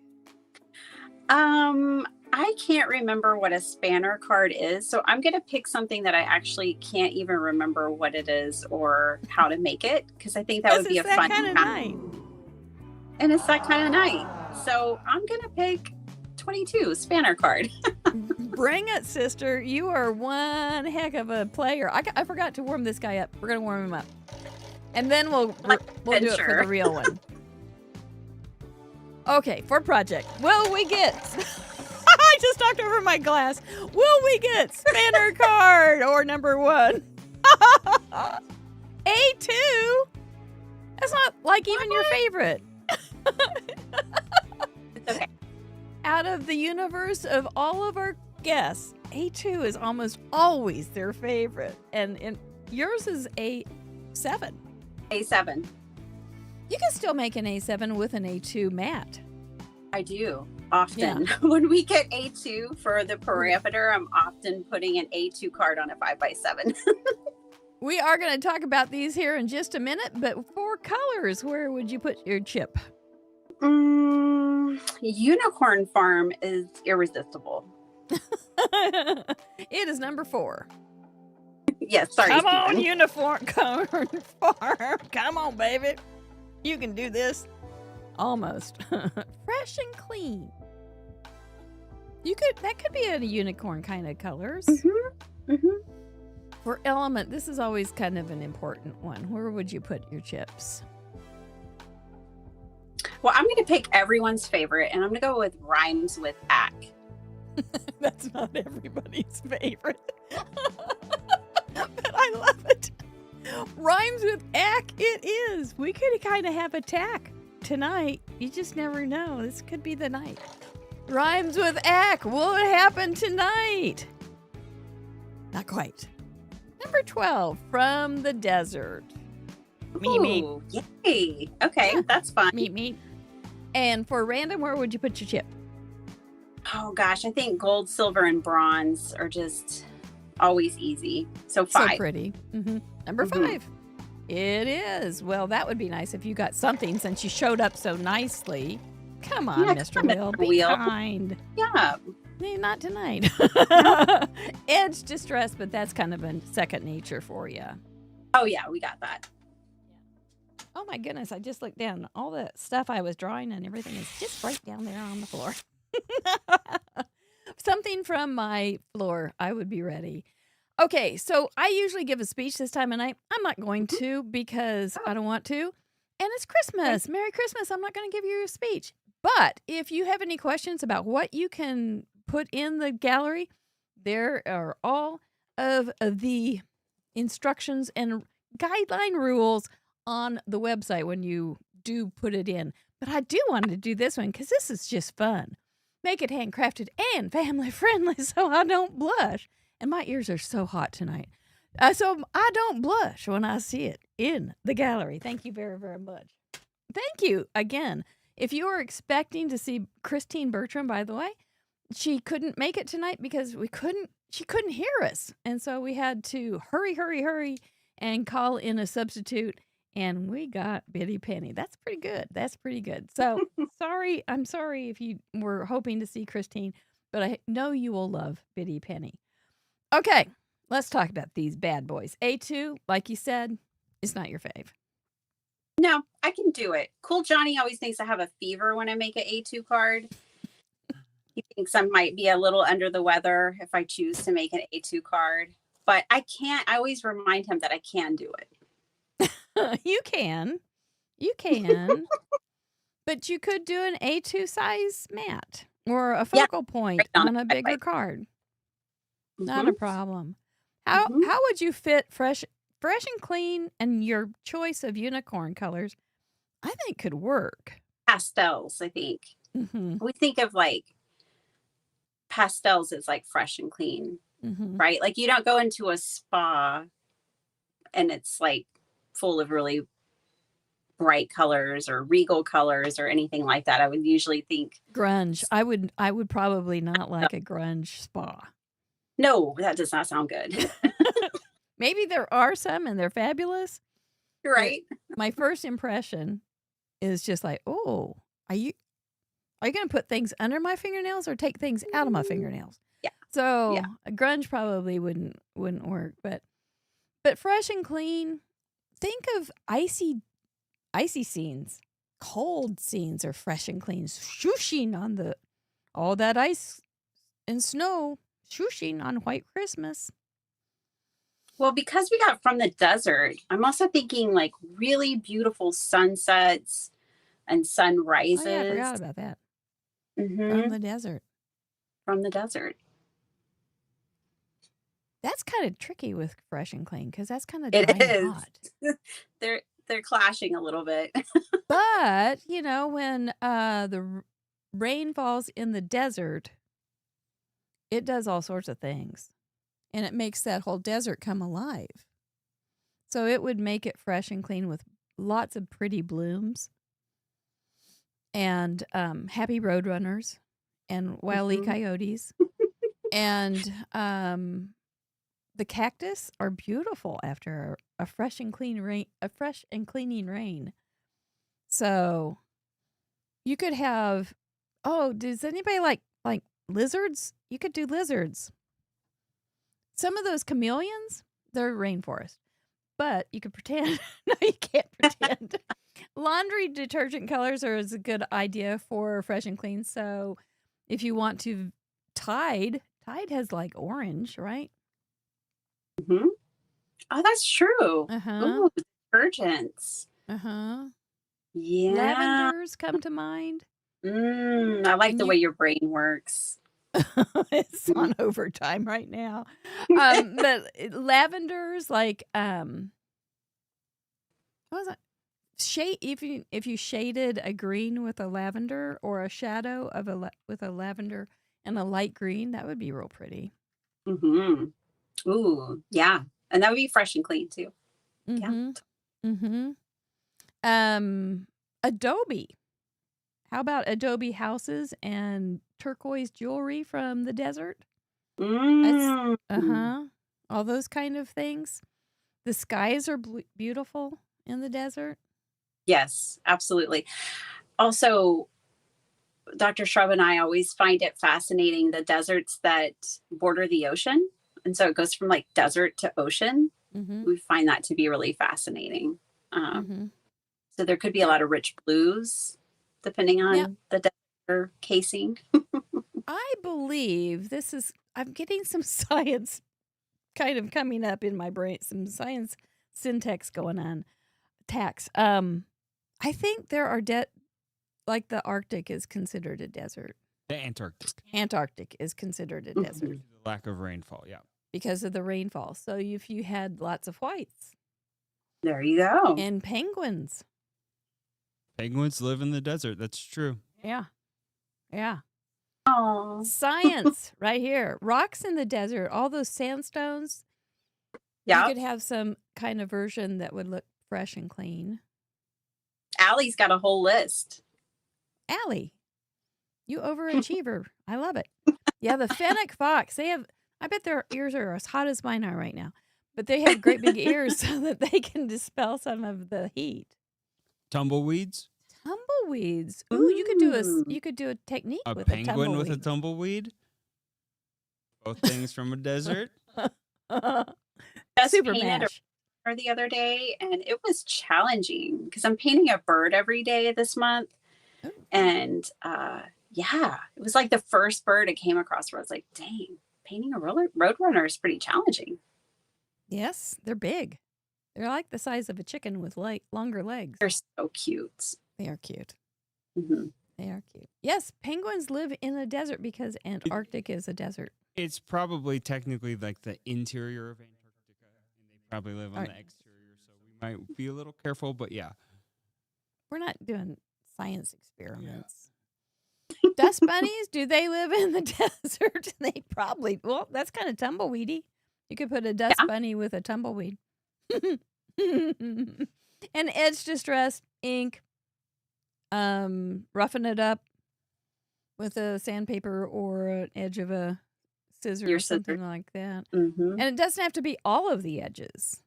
I can't remember what a spanner card is, so I'm going to pick something that I actually can't even remember what it is or how to make it, because I think that would be a fun kind of night. And it's that kind of night. So I'm going to pick 22 spanner card. Bring it, sister. You are one heck of a player. I forgot to warm this guy up. We're going to warm him up. And then we'll do it for the real one. Okay, for project. Will we get... I just knocked over my glass. Will we get spanner card or number 1? A2? That's not like even your favorite. It's okay. Out of the universe of all of our guests, A2 is almost always their favorite. And yours is A7. A7. You can still make an A7 with an A2 mat. I do often. Yeah. When we get A2 for the parameter, I'm often putting an A2 card on a 5x7. We are going to talk about these here in just a minute, but for colors, where would you put your chip? Unicorn Farm is irresistible. It is number 4. Yes, sorry. Come on, Unicorn Farm. Come on, baby. You can do this. Almost. Fresh and clean. That could be a unicorn kind of colors. For element, this is always kind of an important one. Where would you put your chips? Well, I'm going to pick everyone's favorite, and I'm going to go with rhymes with ack. That's not everybody's favorite. But I love it. Rhymes with ack it is. We could kind of have a tack tonight. You just never know. This could be the night. Rhymes with ack. Will it happen tonight? Not quite. Number 12, From the Desert. Meet. Yay. Okay, that's fun. Meet. And for random, where would you put your chip? Oh gosh, I think gold, silver, and bronze are just always easy. So 5. So pretty. Number 5. It is. Well, that would be nice if you got something since you showed up so nicely. Come on, Mr. Will. Be kind. Yeah. Not tonight. Edge distress, but that's kind of a second nature for you. Oh, yeah, we got that. Oh, my goodness. I just looked down. All the stuff I was drawing and everything is just right down there on the floor. Something from my floor. I would be ready. Okay, so I usually give a speech this time of night. I'm not going to because I don't want to. And it's Christmas. Merry Christmas. I'm not going to give you a speech. But if you have any questions about what you can put in the gallery, there are all of the instructions and guideline rules on the website when you do put it in. But I do want to do this one because this is just fun. Make it handcrafted and family friendly so I don't blush. And my ears are so hot tonight. So I don't blush when I see it in the gallery. Thank you very, very much. Thank you again. If you were expecting to see Christine Bertram, by the way, she couldn't make it tonight because she couldn't hear us. And so we had to hurry and call in a substitute. And we got Biddy Penny. That's pretty good. So I'm sorry if you were hoping to see Christine, but I know you will love Biddy Penny. Okay, let's talk about these bad boys. A2, like you said, is not your fave. No, I can do it. Cool Johnny always thinks I have a fever when I make an A2 card. He thinks I might be a little under the weather if I choose to make an A2 card. But I can't. I always remind him that I can do it. You can. But you could do an A2 size mat or a focal point on a bigger card. Not a problem. How would you fit fresh and clean and your choice of unicorn colors? I think could work. Pastels, I think. We think of like pastels as like fresh and clean, right? Like you don't go into a spa and it's like full of really bright colors or regal colors or anything like that. I would usually think grunge. I would probably not like a grunge spa. No, that does not sound good. Maybe there are some and they're fabulous. Right. My first impression is just like, oh, are you going to put things under my fingernails or take things out of my fingernails? Yeah. So a grunge probably wouldn't work, but fresh and clean. Think of icy scenes. Cold scenes are fresh and clean. Shooshing on all that ice and snow. Shooshing on White Christmas. Well, because we got from the desert, I'm also thinking like really beautiful sunsets and sunrises. Oh, yeah, I forgot about that. From the desert. From the desert. That's kind of tricky with fresh and clean because that's kind of dry and hot. They're clashing a little bit. But, when the rain falls in the desert, it does all sorts of things. And it makes that whole desert come alive. So it would make it fresh and clean with lots of pretty blooms and happy roadrunners and wily coyotes. And the cactus are beautiful after a fresh and cleaning rain. So you could have, does anybody like lizards? You could do lizards. Some of those chameleons, they're rainforest. But you could pretend. No, you can't pretend. Laundry detergent colors are a good idea for fresh and clean. So if you want to, Tide has like orange, right? Oh, that's true. Ooh, detergents. Yeah. Lavenders come to mind. I like the way your brain works. It's on overtime right now. But lavenders, like what was it? Shade. If you shaded a green with a lavender or a shadow of with a lavender and a light green, that would be real pretty. Ooh, yeah, and that would be fresh and clean too. Adobe. How about adobe houses and turquoise jewelry from the desert? All those kind of things. The skies are beautiful in the desert. Yes, absolutely. Also, Dr. Shrub and I always find it fascinating the deserts that border the ocean. And so it goes from like desert to ocean. We find that to be really fascinating. So there could be a lot of rich blues depending on the desert casing. I believe I'm getting some science kind of coming up in my brain, some science syntax going on. I think there are like the Arctic is considered a desert. The Antarctic. Antarctic is considered a desert. The lack of rainfall, yeah. Because of the rainfall. So if you had lots of whites. There you go. And penguins. Penguins live in the desert. That's true. Yeah. Yeah. Oh, Science right here. Rocks in the desert, all those sandstones. yeah. You could have some kind of version that would look fresh and clean. Allie's got a whole list. Allie, you overachiever. I love it. Yeah, the fennec fox. I bet their ears are as hot as mine are right now. But they have great big ears so that they can dispel some of the heat. Tumbleweeds? Tumbleweeds. Ooh, Ooh. you could do a technique A with penguin a with a tumbleweed. tumbleweed? Both things from a desert? Just Super painted mash. her the other day, and it was challenging because I'm painting a bird every day this month. Ooh. And yeah, it was like the first bird I came across where I was like, dang, painting a roadrunner is pretty challenging. Yes, they're big. They're like the size of a chicken with longer legs. They're so cute. They are cute. Hmm. They are cute. Yes, penguins live in a desert because Antarctica is a desert. It's probably technically like the interior of Antarctica, and they probably live on Right. the exterior, so we might be a little careful, but yeah. We're not doing science experiments. Dust bunnies, do they live in the desert? They probably, well, that's kind of tumbleweedy. You could put a dust bunny with a tumbleweed. And edge distress ink, roughing it up with a sandpaper or an edge of a scissor Your or something scissor. like that. Hmm. And it doesn't have to be all of the edges.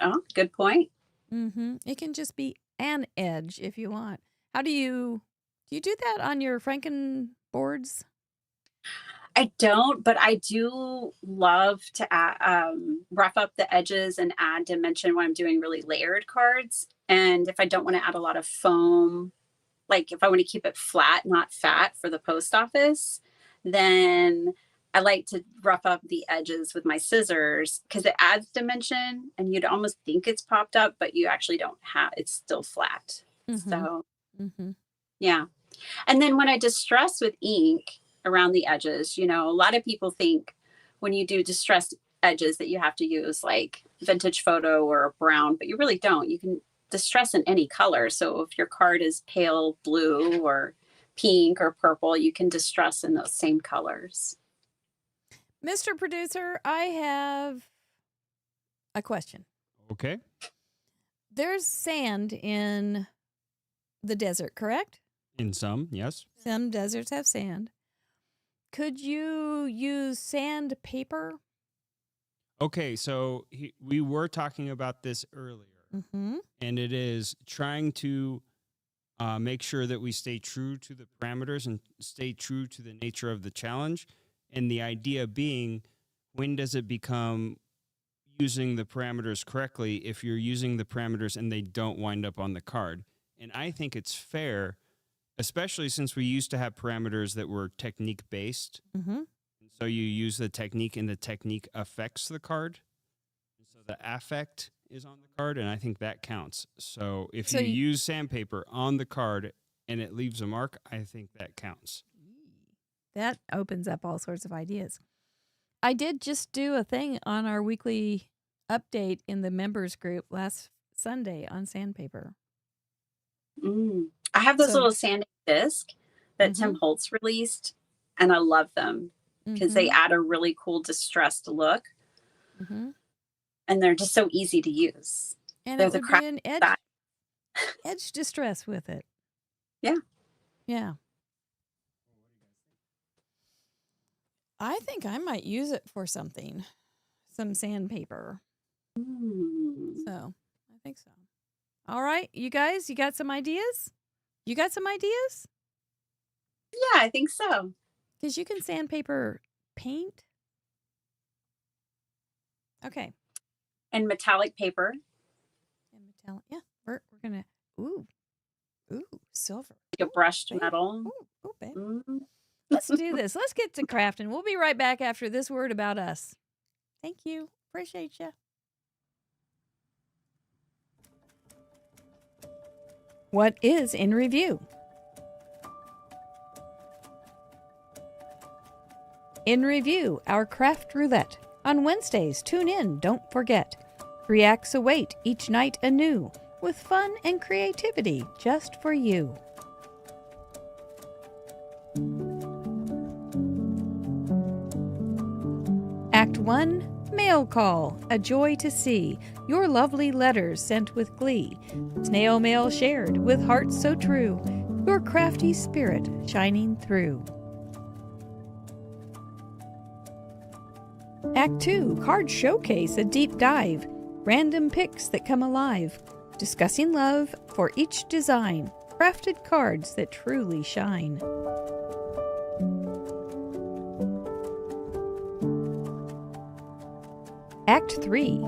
Oh, good point. It can just be an edge if you want. How do you do that on your Franken boards? I don't, but I do love to rough up the edges and add dimension when I'm doing really layered cards. And if I don't want to add a lot of foam, like if I want to keep it flat, not fat for the post office, then I like to rough up the edges with my scissors because it adds dimension and you'd almost think it's popped up, but you actually don't have, it's still flat. So yeah. And then when I distress with ink around the edges, a lot of people think when you do distressed edges that you have to use like vintage photo or a brown, but you really don't. You can distress in any color. So if your card is pale blue or pink or purple, you can distress in those same colors. Mr. Producer, I have a question. Okay. There's sand in the desert, correct? In some, yes. Some deserts have sand. Could you use sandpaper? Okay, so we were talking about this earlier, and it is trying to make sure that we stay true to the parameters and stay true to the nature of the challenge. And the idea being, when does it become using the parameters correctly if you're using the parameters and they don't wind up on the card? And I think it's fair, especially since we used to have parameters that were technique-based. So you use the technique and the technique affects the card. So the affect is on the card, and I think that counts. So if you use sandpaper on the card and it leaves a mark, I think that counts. That opens up all sorts of ideas. I did just do a thing on our weekly update in the members group last Sunday on sandpaper. I have those little sanding discs that Tim Holtz released, and I love them because they add a really cool distressed look. And they're just so easy to use. And they're it the would be an style. edge distress with it. Yeah. Yeah. I think I might use it for something. Some sandpaper. So, I think so. All right, you guys, you got some ideas? You got some ideas? Yeah, I think so. Because you can sandpaper paint. Okay. And metallic paper. And metallic. Yeah, we're going to, ooh, silver. Like a brushed babe. metal. Ooh, babe. Let's do this. Let's get to crafting. We'll be right back after this word about us. Thank you. Appreciate you. What is in review? In review, our craft roulette. On Wednesdays, tune in, don't forget. 3 acts await, each night anew. with fun and creativity just for you. Act 1, Mail Call, a joy to see, your lovely letters sent with glee, snail mail shared with hearts so true, your crafty spirit shining through. Act 2, Card Showcase, a deep dive, random picks that come alive, discussing love for each design, crafted cards that truly shine. Act 3,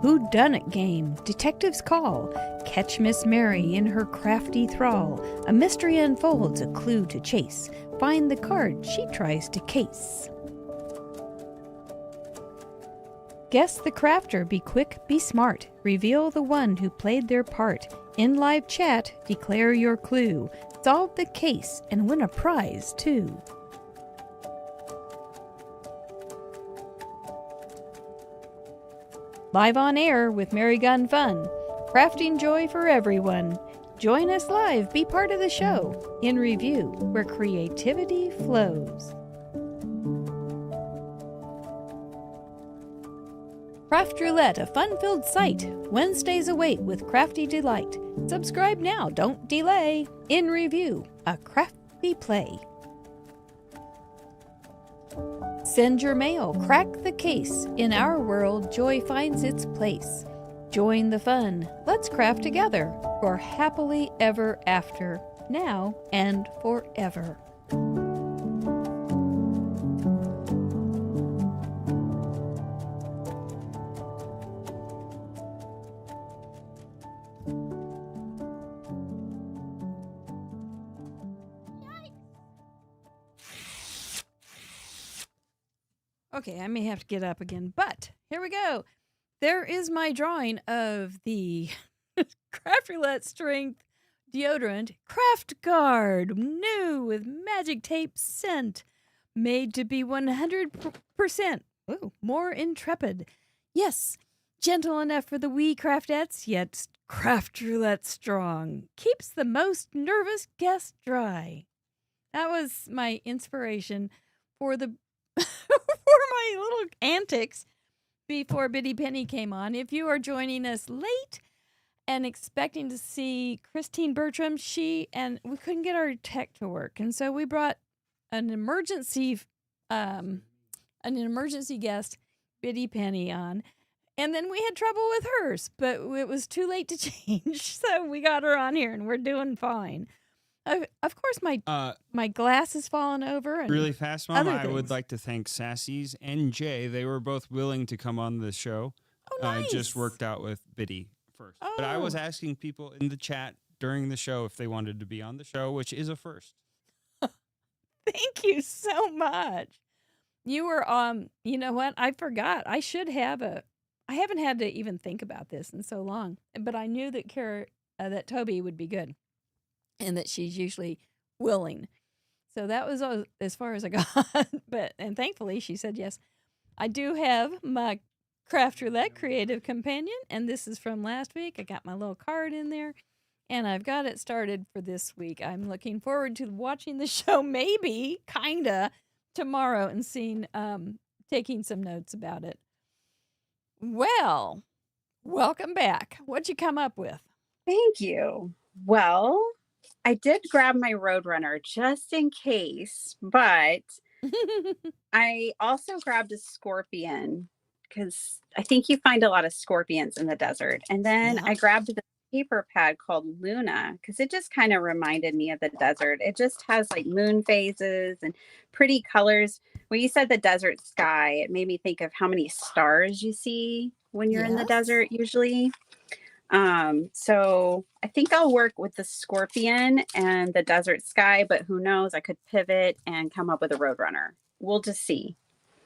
Whodunit game, detectives call, catch Miss Mary in her crafty thrall, a mystery unfolds, a clue to chase, find the card she tries to case. Guess the crafter, be quick, be smart, reveal the one who played their part, in live chat, declare your clue, solve the case, and win a prize too. Live on air with Mary Gun Fun. Crafting joy for everyone. Join us live, be part of the show. In review, where creativity flows. Craft Roulette, a fun-filled site. Wednesdays await with crafty delight. Subscribe now, don't delay. In review, a crafty play. Send your mail, crack the case. In our world, joy finds its place. Join the fun. Let's craft together for happily ever after, now and forever. Okay, I may have to get up again, but here we go. There is my drawing of the Craft Roulette Strength Deodorant Craft Guard, new with magic tape scent, made to be 100% more intrepid. Yes, gentle enough for the wee craftettes, yet Craft Roulette strong. Keeps the most nervous guest dry. That was my inspiration for the for my little antics before Biddy Penny came on. If you are joining us late and expecting to see Christine Bertram, we couldn't get our tech to work, and so we brought an emergency guest, Biddy Penny, on, and then we had trouble with hers, but it was too late to change, so we got her on here, and we're doing fine. Of course, my glass has fallen over. And really fast, Mom, I things. would like to thank Sassy's and Jay. They were both willing to come on the show. Oh, nice. I just worked out with Biddy first. Oh. But I was asking people in the chat during the show if they wanted to be on the show, which is a first. Thank you so much. You were you know what? I forgot. I haven't had to even think about this in so long, but I knew that that Toby would be good and that she's usually willing. So that was as far as I got, and thankfully she said yes. I do have my Craft Roulette Creative Companion, and this is from last week. I got my little card in there, and I've got it started for this week. I'm looking forward to watching the show, maybe, kinda, tomorrow, and seeing, taking some notes about it. Well, welcome back. What'd you come up with? Thank you. Well, I did grab my Roadrunner just in case, but I also grabbed a scorpion because I think you find a lot of scorpions in the desert. And then I grabbed the paper pad called Luna because it just kind of reminded me of the desert. It just has like moon phases and pretty colors. When you said the desert sky, it made me think of how many stars you see when you're in the desert usually. So I think I'll work with the scorpion and the desert sky, but who knows? I could pivot and come up with a Roadrunner. We'll just see.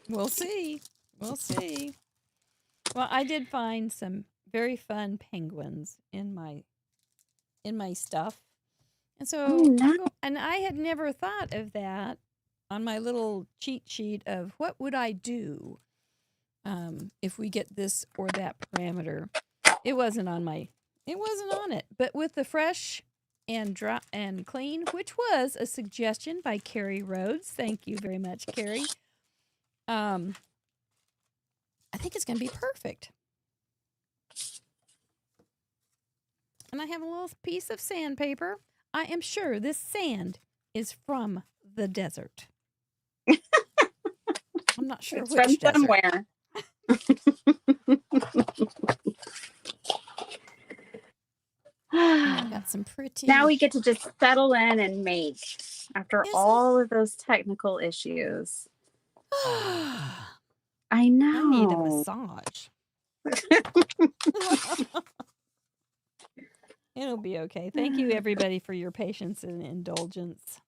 We'll see. We'll see. Well, I did find some very fun penguins in my stuff. And so, and I had never thought of that on my little cheat sheet of what would I do if we get this or that parameter. It wasn't on my It wasn't on it. But with the fresh and dry and clean, which was a suggestion by Carrie Rhodes. Thank you very much, Carrie. I think it's going to be perfect. And I have a little piece of sandpaper. I am sure this sand is from the desert. I'm not sure It's which from desert. somewhere. I've got some pretty. Now we get to just settle in and make after Isn't- all of those technical issues. I know. I need a massage. It'll be okay. Thank you, everybody, for your patience and indulgence.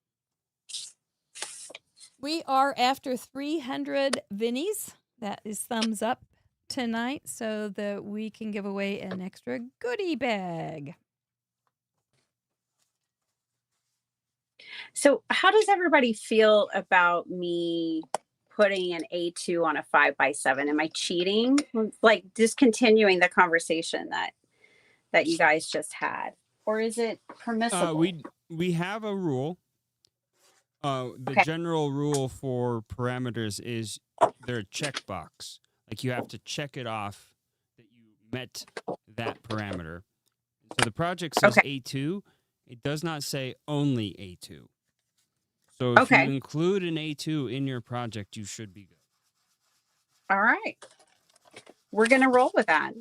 We are after 300 Vinnies. That is thumbs up tonight so that we can give away an extra goodie bag. So how does everybody feel about me putting an A2 on a 5x7? Am I cheating? Like discontinuing the conversation that you guys just had? Or is it permissible? We have a rule. The general rule for parameters is they're a checkbox. Like you have to check it off that you met that parameter. So the project says A2. It does not say only A2. So if you include an A2 in your project, you should be good. All right. We're going to roll with that.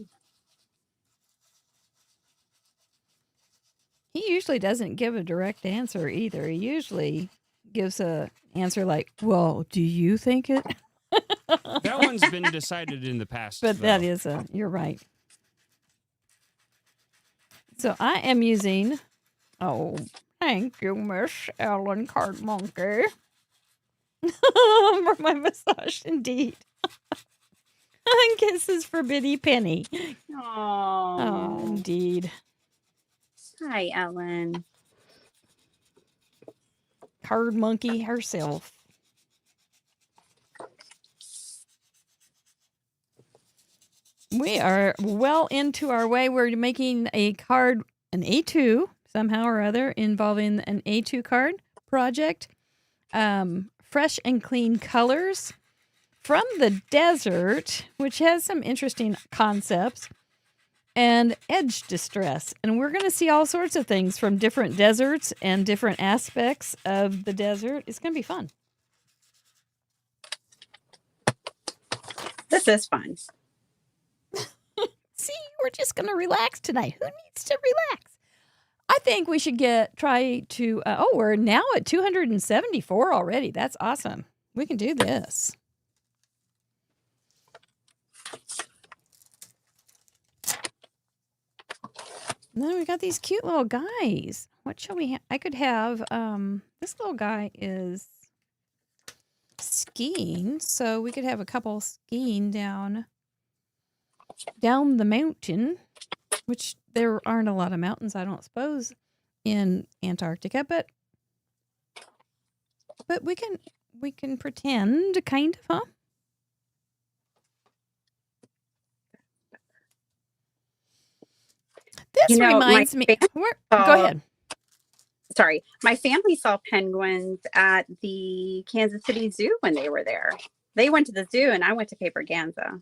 He usually doesn't give a direct answer either. He usually gives a answer like, well, do you think it? That one's been decided in the past. But though. that is you're right. So I am using, thank you, Miss Ellen Card Monkey. For my massage, indeed. And kisses for Biddy Penny. Oh, indeed. Hi, Ellen. Card Monkey herself. We are well into our way. We're making a card, an A2, somehow or other, involving an A2 card project. Fresh and clean colors from the desert, which has some interesting concepts, and edge distress. And we're going to see all sorts of things from different deserts and different aspects of the desert. It's going to be fun. This is fun. See, we're just going to relax tonight. Who needs to relax? I think we should we're now at 274 already. That's awesome. We can do this. And then we got these cute little guys. What shall we have? I could have, this little guy is skiing. So we could have a couple skiing down the mountain, which there aren't a lot of mountains, I don't suppose, in Antarctica, but we can pretend, kind of, huh? This reminds me. Go ahead. Sorry, my family saw penguins at the Kansas City Zoo when they were there. They went to the zoo, and I went to Paperganza.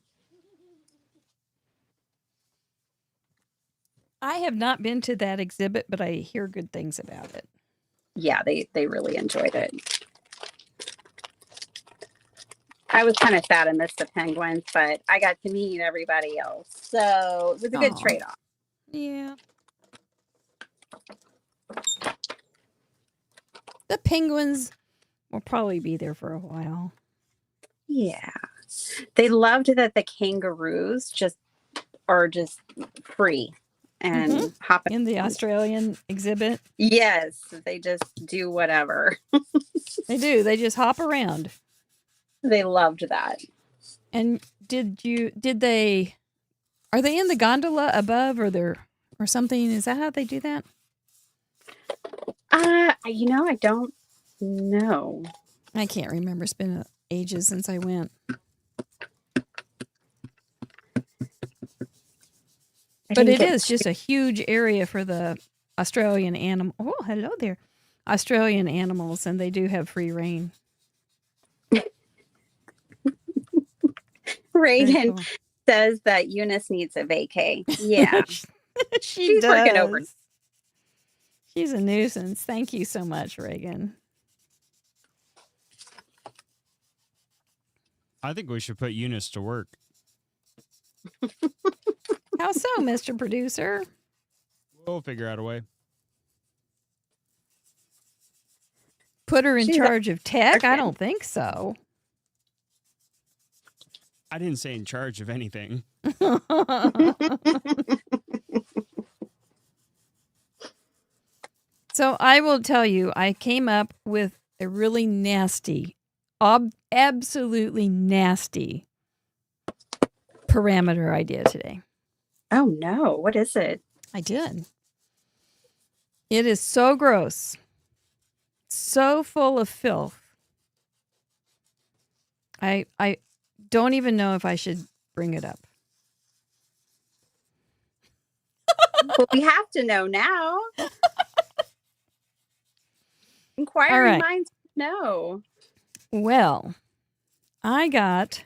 I have not been to that exhibit, but I hear good things about it. Yeah, they really enjoyed it. I was kind of sad I missed the penguins, but I got to meet everybody else. So it was a good trade-off. Yeah. The penguins will probably be there for a while. Yeah. They loved that the kangaroos are just free and hopping in the Australian exhibit. Yes, they just do whatever. They do. They just hop around. They loved that. And are they in the gondola above or something? Is that how they do that? I don't know. I can't remember. It's been ages since I went. But didn't it get is just a huge area for the Australian animal. Oh, hello there. Australian animals, and they do have free reign. Reagan cool. says that Eunice needs a vacay. Yeah, She's does. Working over. She's a nuisance. Thank you so much, Reagan. I think we should put Eunice to work. How so, Mr. Producer? We'll figure out a way. Put her in She's charge of tech? I okay. don't think so. I didn't say in charge of anything. So I will tell you, I came up with a really nasty, absolutely nasty parameter idea today. Oh no, what is it? I did. It is so gross, so full of filth. I don't even know if I should bring it up. Well, we have to know now. Inquiring All right. minds know. Well, I got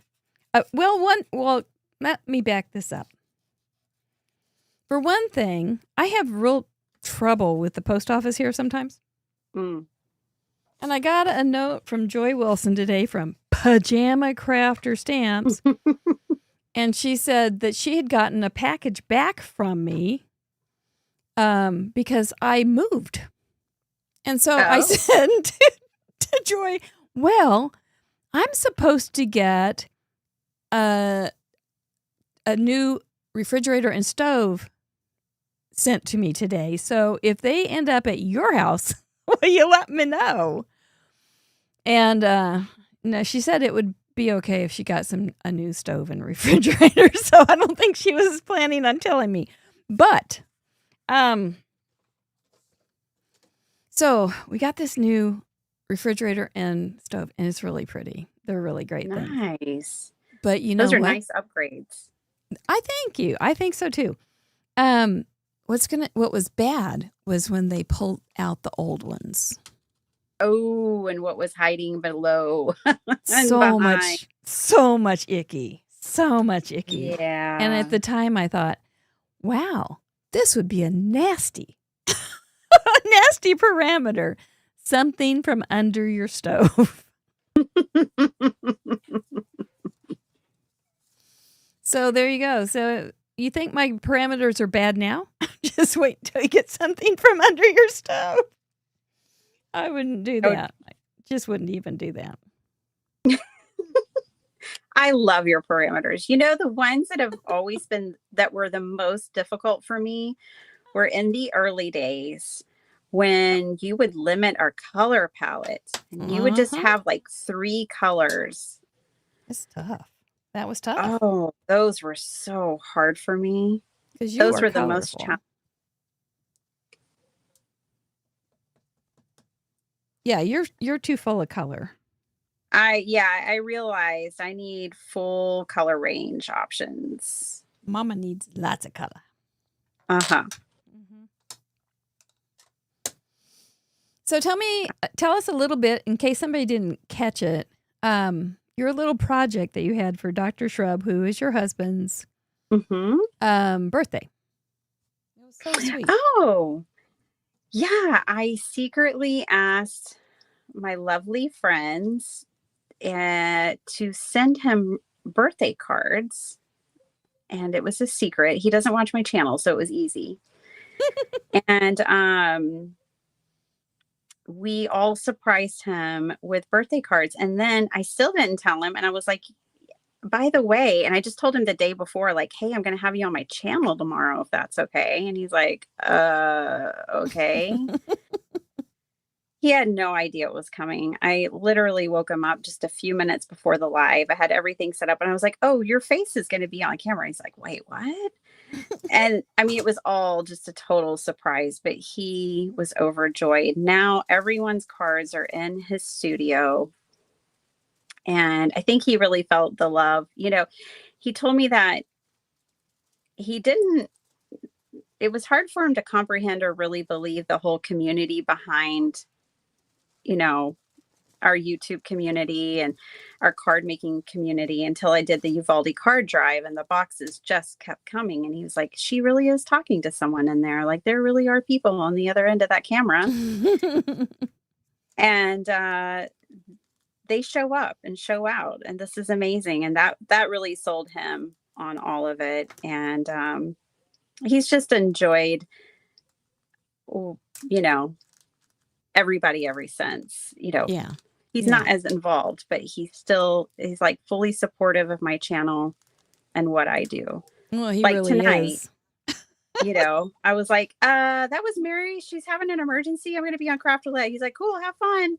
let me back this up. For one thing, I have real trouble with the post office here sometimes. Mm. And I got a note from Joy Wilson today from Pajama Crafter Stamps. And she said that she had gotten a package back from me because I moved. And so I said to Joy, well, I'm supposed to get a new refrigerator and stove sent to me today. So if they end up at your house, will you let me know? And no, she said it would be okay if she got a new stove and refrigerator. So I don't think she was planning on telling me. But so we got this new refrigerator and stove, and it's really pretty. They're really great things. Nice. But you know those are what? nice upgrades. I thank you. I think so too. What was bad was when they pulled out the old ones. Oh, and what was hiding below? So much icky. So much icky. Yeah. And at the time I thought, wow, this would be a nasty parameter. Something from under your stove. So there you go. So you think my parameters are bad now? Just wait until you get something from under your stove. I wouldn't do that. I just wouldn't even do that. I love your parameters. You know, the ones that have always been that were the most difficult for me were in the early days when you would limit our color palette and you would just have like 3 colors. It's tough. That was tough. Oh, those were so hard for me. Those were the most challenging. Yeah, you're too full of color. I realized I need full color range options. Mama needs lots of color. Uh-huh. Mm-hmm. So tell us a little bit, in case somebody didn't catch it, your little project that you had for Dr. Shrub, who is your husband's birthday. It was so sweet. Oh, yeah. I secretly asked my lovely friends to send him birthday cards. And it was a secret. He doesn't watch my channel, so it was easy. And we all surprised him with birthday cards. And then I still didn't tell him. And I was like, by the way, and I just told him the day before, like, hey, I'm going to have you on my channel tomorrow, if that's okay. And he's like, okay. He had no idea it was coming. I literally woke him up just a few minutes before the live. I had everything set up and I was like, oh, your face is going to be on camera. He's like, wait, what? And I mean, it was all just a total surprise, but he was overjoyed. Now everyone's cards are in his studio. And I think he really felt the love. You know, he told me that he didn't it was hard for him to comprehend or really believe the whole community behind, you know, our YouTube community and our card making community until I did the Uvalde card drive, and the boxes just kept coming. And he was like, she really is talking to someone in there. Like, there really are people on the other end of that camera. And they show up and show out. And this is amazing. And that really sold him on all of it. And he's just enjoyed, you know, everybody ever since, you know. Yeah. He's not as involved, but he's like fully supportive of my channel and what I do. Well, he like really tonight, is. You know, I was like, that was Mary. She's having an emergency. I'm going to be on Craft Roulette. He's like, cool, have fun.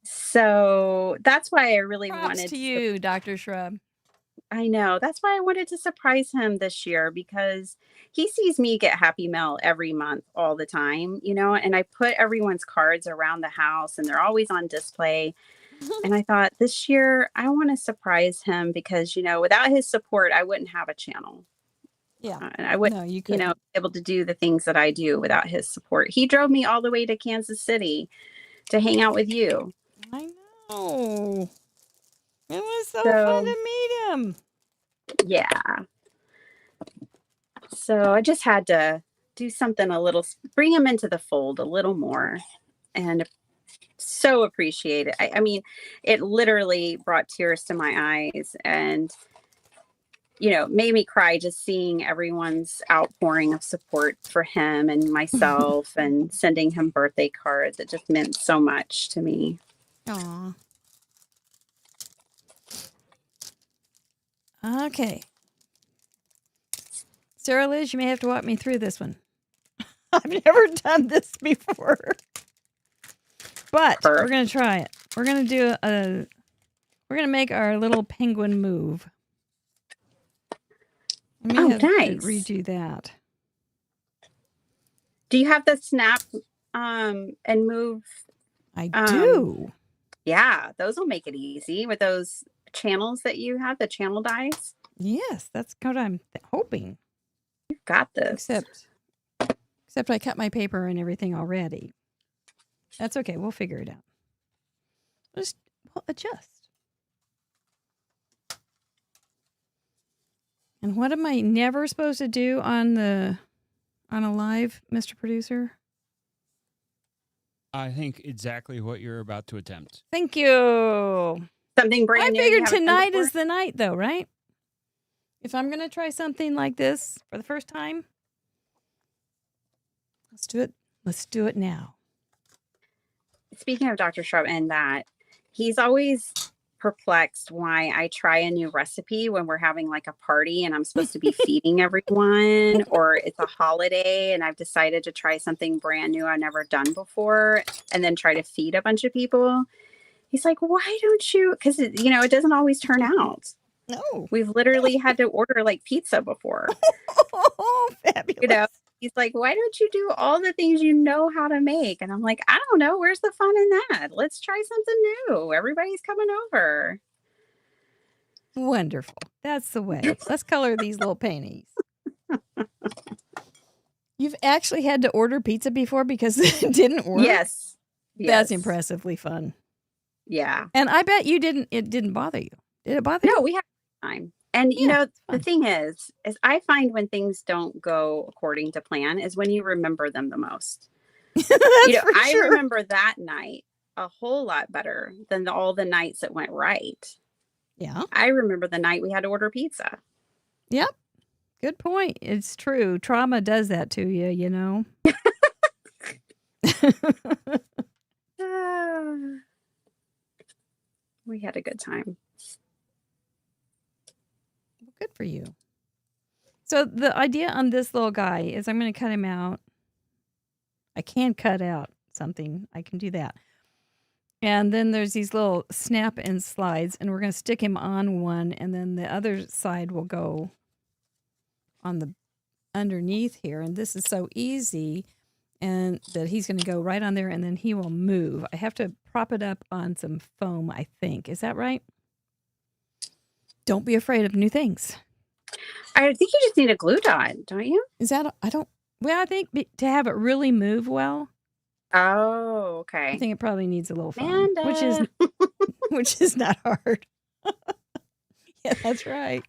So that's why I really Props wanted to you, Dr. Shrub. I know. That's why I wanted to surprise him this year, because he sees me get Happy Mail every month all the time, you know, and I put everyone's cards around the house and they're always on display. And I thought this year I want to surprise him because, you know, without his support, I wouldn't have a channel. Yeah. And I wouldn't, you know, be able to do the things that I do without his support. He drove me all the way to Kansas City to hang out with you. I know. It was so fun to meet him. Yeah. So I just had to do something bring him into the fold a little more, and so appreciate it. I mean, it literally brought tears to my eyes and, you know, made me cry just seeing everyone's outpouring of support for him and myself and sending him birthday cards. It just meant so much to me. Aw. Okay. Sarah Liz, you may have to walk me through this one. I've never done this before. But we're going to try it. We're going to make our little penguin move. Let me nice. Redo that. Do you have the snap and move? I do. Yeah, those will make it easy with those channels that you have, the channel dice. Yes, that's what I'm hoping. You've got this. Except I cut my paper and everything already. That's okay. We'll figure it out. We'll adjust. And what am I never supposed to do on a live, Mr. Producer? I think exactly what you're about to attempt. Thank you. Something brand new. I figured tonight is the night, though, right? If I'm going to try something like this for the first time, let's do it. Let's do it now. Speaking of Dr. Shrub and that, he's always perplexed why I try a new recipe when we're having like a party and I'm supposed to be feeding everyone, or it's a holiday and I've decided to try something brand new I've never done before and then try to feed a bunch of people. He's like, why don't you? Because, you know, it doesn't always turn out. No. We've literally had to order like pizza before. Oh, fabulous. You know, he's like, why don't you do all the things you know how to make? And I'm like, I don't know. Where's the fun in that? Let's try something new. Everybody's coming over. Wonderful. That's the way. Let's color these little paintings. You've actually had to order pizza before because it didn't work? Yes. That's impressively fun. Yeah. And I bet it didn't bother you. Did it bother you? No, we had time. And you know, the thing is I find when things don't go according to plan is when you remember them the most. You know, I remember that night a whole lot better than all the nights that went right. Yeah. I remember the night we had to order pizza. Yep. Good point. It's true. Trauma does that to you, you know. We had a good time. Good for you. So the idea on this little guy is I'm going to cut him out. I can cut out something. I can do that. And then there's these little snap and slides, and we're going to stick him on one, and then the other side will go on the underneath here. And this is so easy, and that he's going to go right on there, and then he will move. I have to prop it up on some foam, I think. Is that right? Don't be afraid of new things. I think you just need a glue dot, don't you? Is that, I think to have it really move well, Oh, I okay. think it probably needs a little foam, Amanda. which is not hard. Yeah, that's right.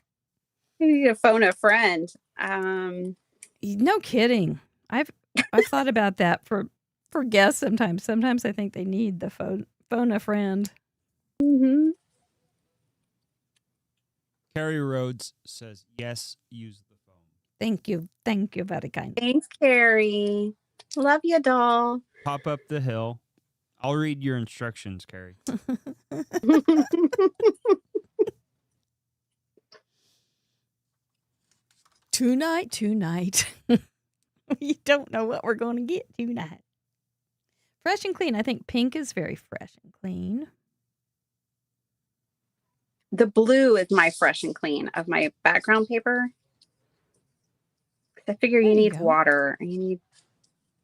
You need to phone a friend. No kidding. I've thought about that for guests sometimes. Sometimes I think they need the phone a friend. Mm-hmm. Carrie Rhodes says, yes, use the phone. Thank you. Thank you very kind. Thanks, Carrie. Love you, doll. Pop up the hill. I'll read your instructions, Carrie. Tonight. We don't know what we're going to get tonight. Fresh and clean. I think pink is very fresh and clean. The blue is my fresh and clean of my background paper. I figure you need water and you need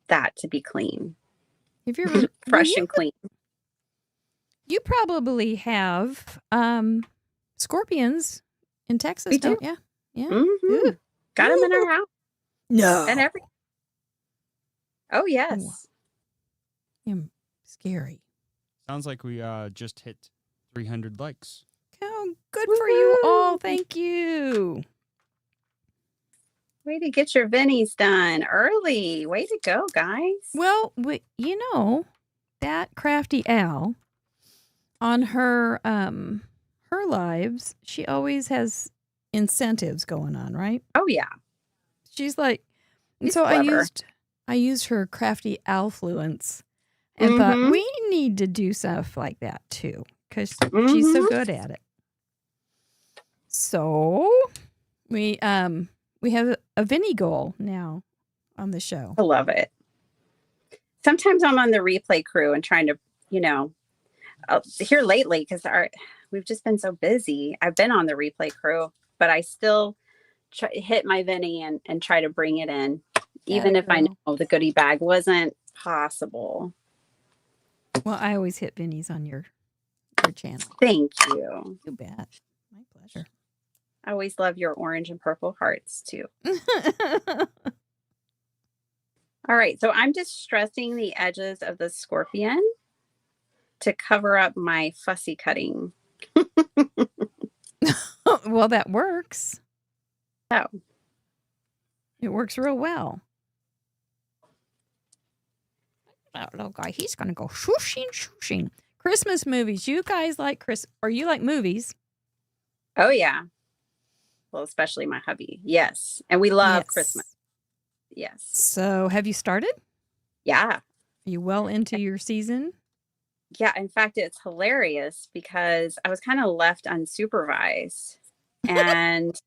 that to be clean. Have you ever fresh and clean? You probably have scorpions in Texas, We don't you? Yeah. Mm-hmm. Got them in our house. No. And Oh, yes. Scary. Sounds like we just hit 300 likes. Oh, good for you all. Thank you. Way to get your Vinnies done early. Way to go, guys. Well, that crafty Al on her lives, she always has incentives going on, right? Oh, yeah. She's like, and She's so clever. I used her crafty Alfluence and thought we need to do stuff like that too, because she's so good at it. So we have a Vinny goal now on the show. I love it. Sometimes I'm on the replay crew and trying to, here lately, because we've just been so busy. I've been on the replay crew, but I still hit my Vinny and try to bring it in, even if I know the goodie bag wasn't possible. Well, I always hit Vinny's on your channel. Thank you. You bet. My pleasure. I always love your orange and purple hearts too. All right. So I'm just stressing the edges of the scorpion to cover up my fussy cutting. Well, that works. Oh. It works real well. That little guy, he's going to go shooshing. Christmas movies. You guys like or you like movies? Oh, yeah. Well, especially my hubby. Yes. And we love Christmas. Yes. So have you started? Yeah. Are you well into your season? Yeah. In fact, it's hilarious because I was kind of left unsupervised and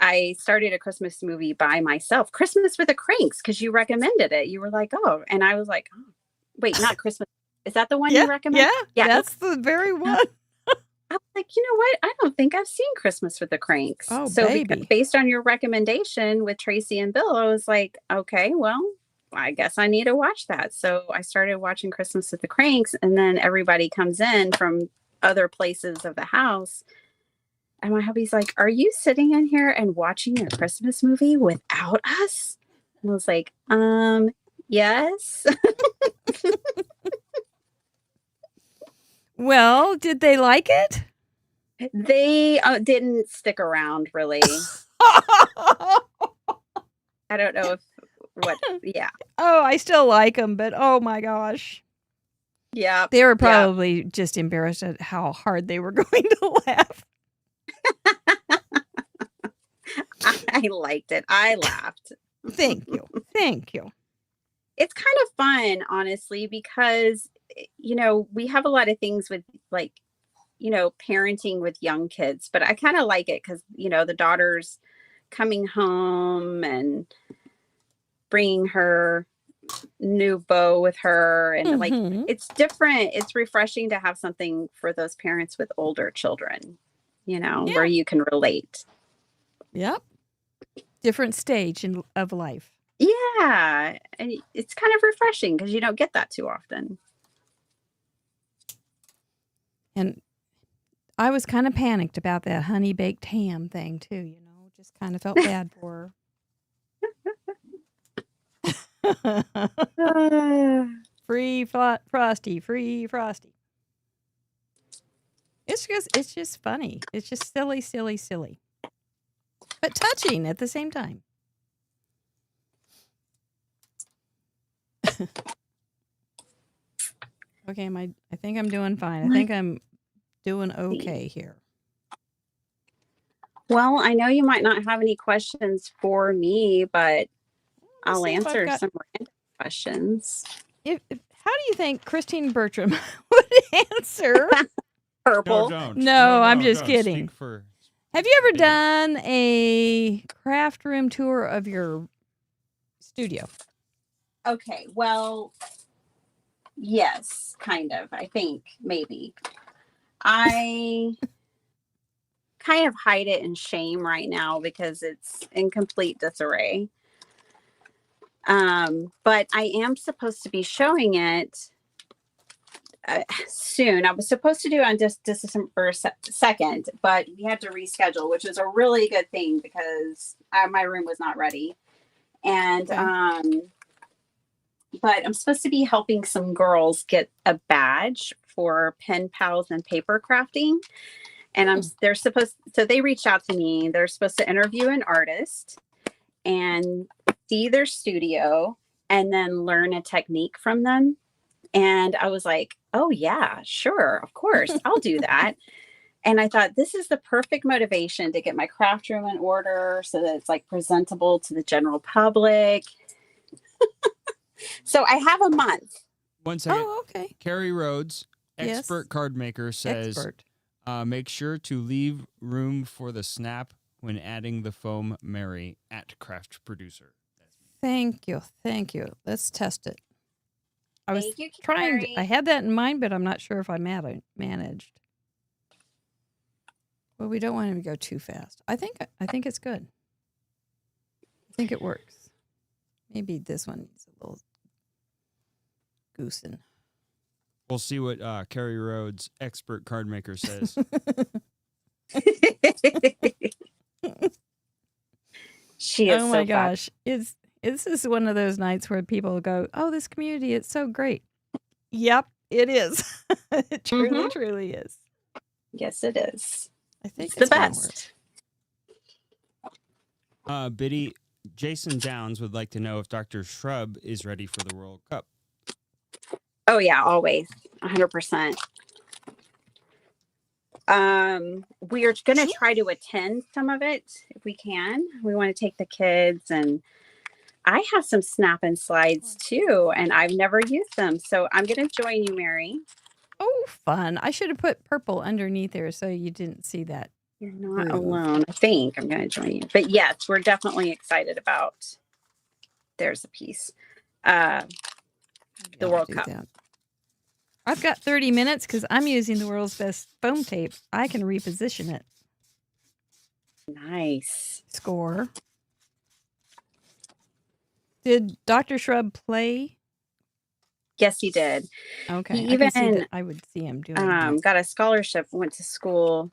I started a Christmas movie by myself, Christmas with the Cranks, because you recommended it. You were like, oh, and I was like, oh, wait, not Christmas. Is that the one you recommended? Yeah, that's the very one. I was like, you know what? I don't think I've seen Christmas with the Cranks. Oh, so baby. Based on your recommendation with Tracy and Bill, I was like, okay, well, I guess I need to watch that. So I started watching Christmas with the Cranks, and then everybody comes in from other places of the house. And my hubby's like, are you sitting in here and watching a Christmas movie without us? And I was like, yes. Well, did they like it? They didn't stick around, really. I don't know yeah. Oh, I still like them, but oh my gosh. Yeah. They were probably just embarrassed at how hard they were going to laugh. I liked it. I laughed. Thank you. It's kind of fun, honestly, because, we have a lot of things with parenting with young kids, but I kind of like it because, the daughter's coming home and bringing her new beau with her. And it's different. It's refreshing to have something for those parents with older children, where you can relate. Yep. Different stage of life. Yeah. And it's kind of refreshing because you don't get that too often. And I was kind of panicked about that honey baked ham thing too, just kind of felt bad for her. Free Frosty, free Frosty. It's just funny. It's just silly, silly, silly. But touching at the same time. Okay, I think I'm doing fine. I think I'm doing okay here. Well, I know you might not have any questions for me, but I'll answer some random questions. How do you think Christine Bertram would answer? Purple. No, I'm just kidding. Have you ever done a craft room tour of your studio? Okay, well, yes, kind of. I think maybe. I kind of hide it in shame right now because it's in complete disarray. But I am supposed to be showing it soon. I was supposed to do it on December 2nd, but we had to reschedule, which is a really good thing because my room was not ready. And Okay. but I'm supposed to be helping some girls get a badge for pen pals and paper crafting. And so they reached out to me. They're supposed to interview an artist and see their studio and then learn a technique from them. And I was like, oh yeah, sure. Of course. I'll do that. And I thought this is the perfect motivation to get my craft room in order so that it's like presentable to the general public. So I have a month. 1 second. Oh, okay. Carrie Rhodes, expert Yes. card maker, says, Expert. make sure to leave room for the snap when adding the foam Mary at craft producer. Thank you. Thank you. Let's test it. I was Thank you, trying. Carrie. I had that in mind, but I'm not sure if I managed. Well, we don't want him to go too fast. I think it's good. I think it works. Maybe this one needs a little goosing. We'll see what Carrie Rhodes, expert card maker, says. She is Oh so my fun. gosh. This is one of those nights where people go, oh, this community, it's so great. Yep, it is. It truly, truly is. Yes, it is. I think It's the gonna work. best. Biddy, Jason Downs would like to know if Dr. Shrub is ready for the World Cup. Oh yeah, always. 100%. We are going to try to attend some of it if we can. We want to take the kids, and I have some snap and slides too, and I've never used them. So I'm going to join you, Mary. Oh, fun. I should have put purple underneath there so you didn't see that. You're not alone. I think I'm going to join you. But yes, we're definitely excited about. There's a piece. The World Cup. That. I've got 30 minutes because I'm using the world's best foam tape. I can reposition it. Nice. Score. Did Dr. Shrub play? Yes, he did. Okay. He even I would see him doing that. got a scholarship, went to school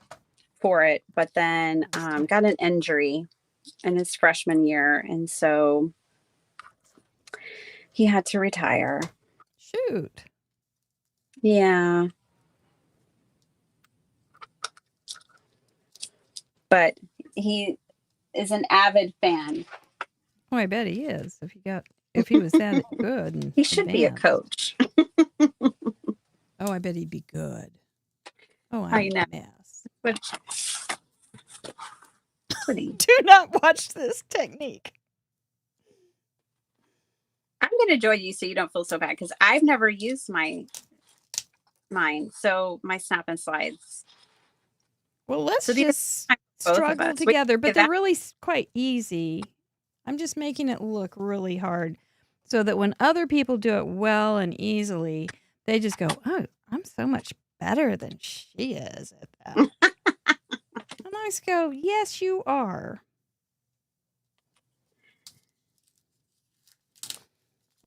for it, but then got an injury in his freshman year. And so he had to retire. Shoot. Yeah. But he is an avid fan. Oh, I bet he is. If he was that good. And he should be a coach. Oh, I bet he'd be good. Oh, I know. A mess. Do not watch this technique. I'm going to join you so you don't feel so bad because I've never used mine. So my snap and slides. Well, let's just struggle together, but they're really quite easy. I'm just making it look really hard so that when other people do it well and easily, they just go, oh, I'm so much better than she is at that. And I just go, yes, you are.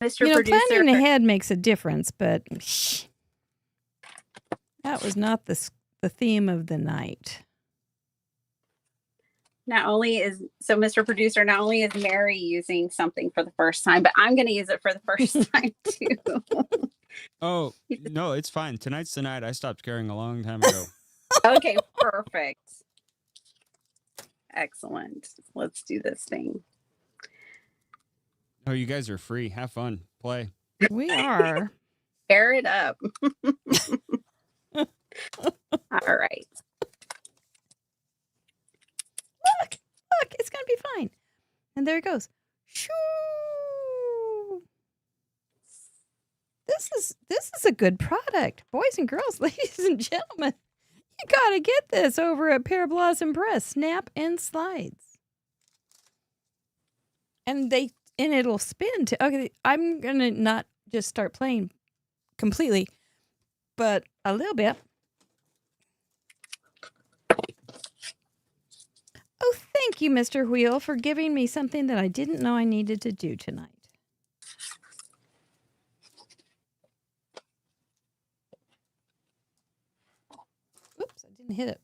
Mr. Producer. Planning ahead makes a difference, but that was not the theme of the night. Mr. Producer, not only is Mary using something for the first time, but I'm going to use it for the first time too. Oh, no, it's fine. Tonight's the night I stopped caring a long time ago. Okay, perfect. Excellent. Let's do this thing. Oh, you guys are free. Have fun. Play. We are. Pair it up. All right. Look, it's going to be fine. And there it goes. Shoo! This is a good product. Boys and girls, ladies and gentlemen, you got to get this over at Pear Blossom Press. Snap and slides. And it'll spin to, okay, I'm going to not just start playing completely, but a little bit. Oh, thank you, Mr. Wheel, for giving me something that I didn't know I needed to do tonight. Oops, I didn't hit it.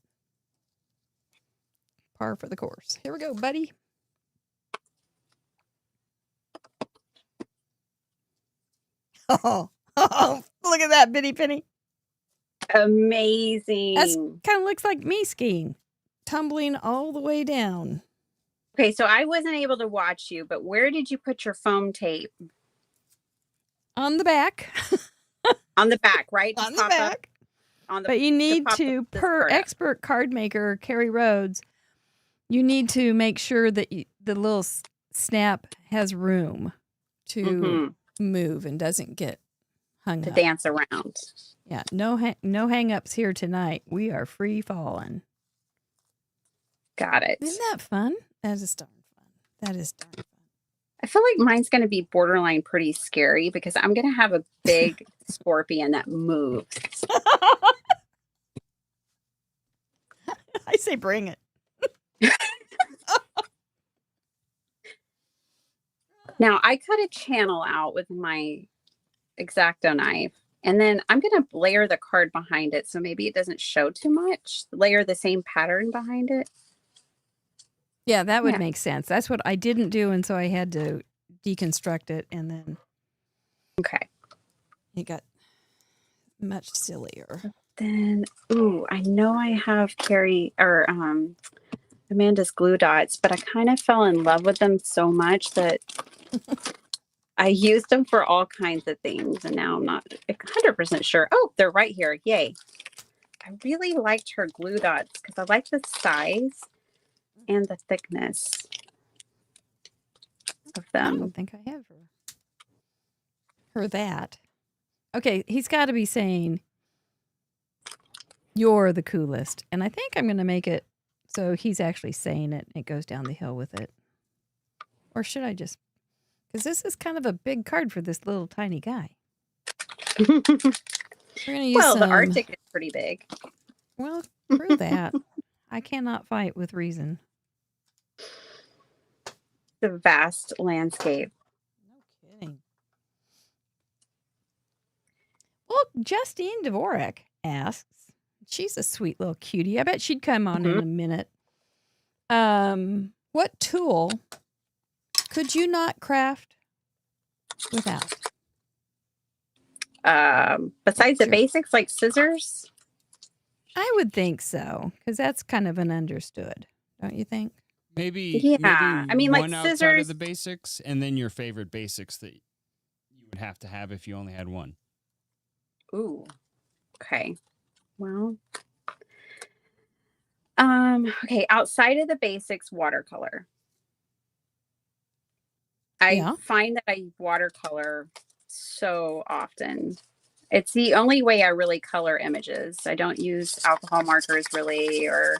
Par for the course. Here we go, buddy. Oh, look at that, bitty penny. Amazing. That kind of looks like me skiing, tumbling all the way down. Okay, so I wasn't able to watch you, but where did you put your foam tape? On the back. On the back, right? On the back. But you need to, per expert card maker, Carrie Rhodes, you need to make sure that the little snap has room to move and doesn't get hung to up. Dance around. Yeah, no hang-ups here tonight. We are free falling. Got it. Isn't that fun? That is darn fun. That is darn fun. I feel like mine's going to be borderline pretty scary because I'm going to have a big scorpion that moves. I say bring it. Now, I cut a channel out with my X-Acto knife, and then I'm going to layer the card behind it so maybe it doesn't show too much. Layer the same pattern behind it. Yeah, that would make sense. That's what I didn't do, and so I had to deconstruct it, and then it got much sillier. Then, I know I have Carrie or Amanda's glue dots, but I kind of fell in love with them so much that I used them for all kinds of things, and now I'm not 100% sure. Oh, they're right here. Yay. I really liked her glue dots because I like the size and the thickness of them. I don't think I have her that. Okay, he's got to be saying, you're the coolest. And I think I'm going to make it so he's actually saying it. It goes down the hill with it. Or should I just... Because this is kind of a big card for this little tiny guy. We're gonna use the Arctic is pretty big. Well, true that. I cannot fight with reason. The vast landscape. No kidding. Well, Justine Dvorak asks, she's a sweet little cutie. I bet she'd come on in a minute. What tool could you not craft without? Besides the basics like scissors? I would think so, because that's kind of an understood, don't you think? Maybe I mean, one like outside scissors. of the basics, and then your favorite basics that you would have to have if you only had one. Ooh, okay. Well, okay. Outside of the basics, watercolor. I find that I watercolor so often. It's the only way I really color images. I don't use alcohol markers really, or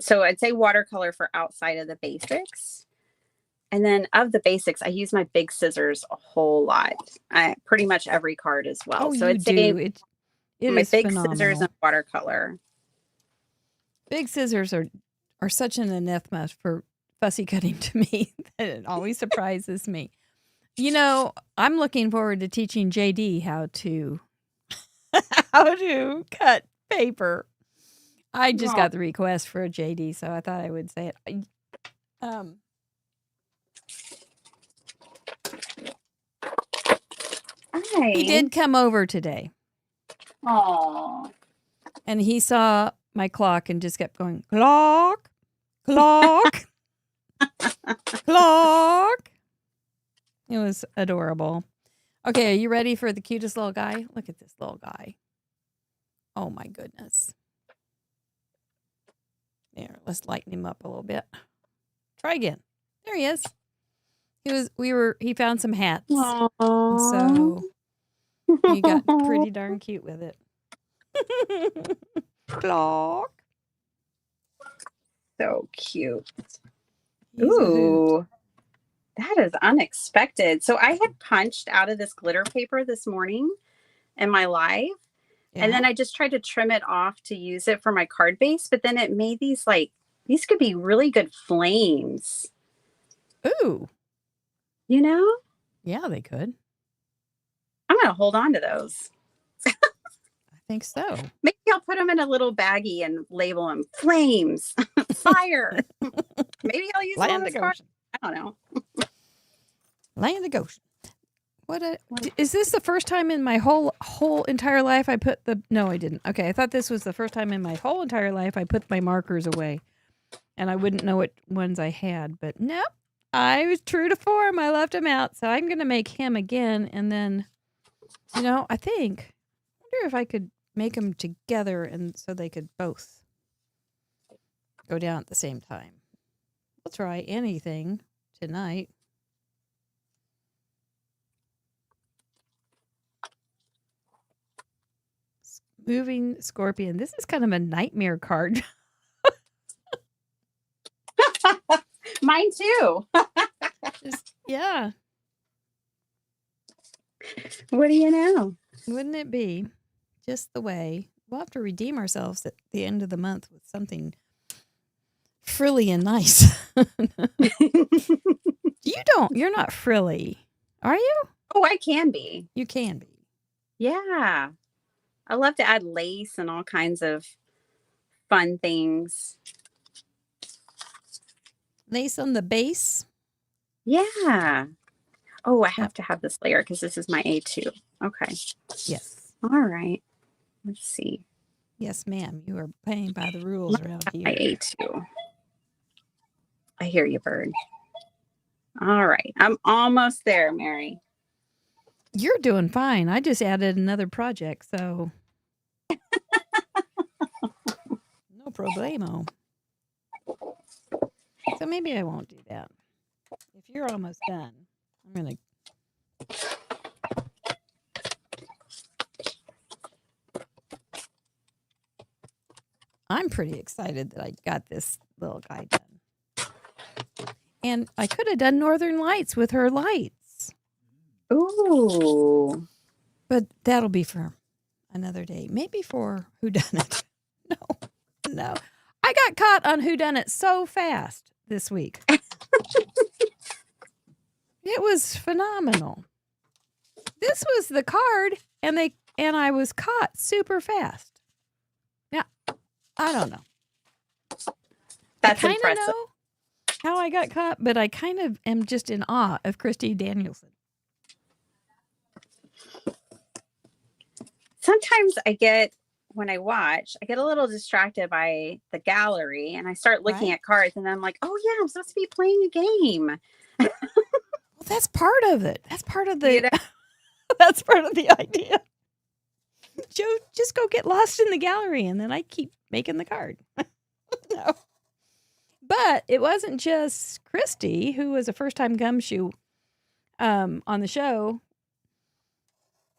so I'd say watercolor for outside of the basics. And then of the basics, I use my big scissors a whole lot. Pretty much every card as well. Oh, so you it's do. It my is big phenomenal. scissors and watercolor. Big scissors are such an anathema for fussy cutting to me that it always surprises me. You know, I'm looking forward to teaching JD how to cut paper. I just Oh. got the request for a JD, so I thought I would say it. Hi. He did come over today, Oh. and he saw my clock and just kept going, clock, clock, clock. It was adorable. Okay, are you ready for the cutest little guy? Look at this little guy. Oh my goodness. There, let's lighten him up a little bit. Try again. There he is. He found some hats. And so he got pretty darn cute with it. Clock. So cute. He's a hoot. Ooh. That is unexpected. So I had punched out of this glitter paper this morning in my live. And then I just tried to trim it off to use it for my card base. But then it made these these could be really good flames. Ooh. You know? Yeah, they could. I'm going to hold on to those. I think so. Maybe I'll put them in a little baggie and label them flames, fire. Maybe I'll use them on Land this of card. Goshen. I don't know. Land of Goshen. Is this the first time in my whole entire life I put the... No, I didn't. Okay, I thought this was the first time in my whole entire life I put my markers away. And I wouldn't know what ones I had. But nope. I was true to form. I left him out. So I'm going to make him again. And then, I wonder if I could make them together and so they could both go down at the same time. We'll try anything tonight. Moving Scorpion. This is kind of a nightmare card. Mine too. Yeah. What do you know? Wouldn't it be just the way? We'll have to redeem ourselves at the end of the month with something frilly and nice. You're not frilly, are you? Oh, I can be. You can be. Yeah. I love to add lace and all kinds of fun things. Lace on the base. Yeah. Oh, I have to have this layer because this is my A2. Okay. Yes. All right. Let's see. Yes, ma'am. You are playing by the rules around here. My A2. I hear you, bird. All right. I'm almost there, Mary. You're doing fine. I just added another project, so no problemo. So maybe I won't do that. If you're almost done, I'm pretty excited that I got this little guy done. And I could have done Northern Lights with her lights. Ooh. But that'll be for another day. Maybe for Whodunit. No. I got caught on Whodunit so fast this week. It was phenomenal. This was the card, and I was caught super fast. Now, I don't know. That's I impressive. know how I got caught, but I kind of am just in awe of Christy Danielson. Sometimes when I watch, I get a little distracted by the gallery and I start looking at cards and I'm like, oh yeah, I'm supposed to be playing a game. Well, that's part of it. That's part of the, that's part of the idea. Joe, just go get lost in the gallery and then I keep making the card. No. But it wasn't just Christy, who was a first-time gumshoe on the show.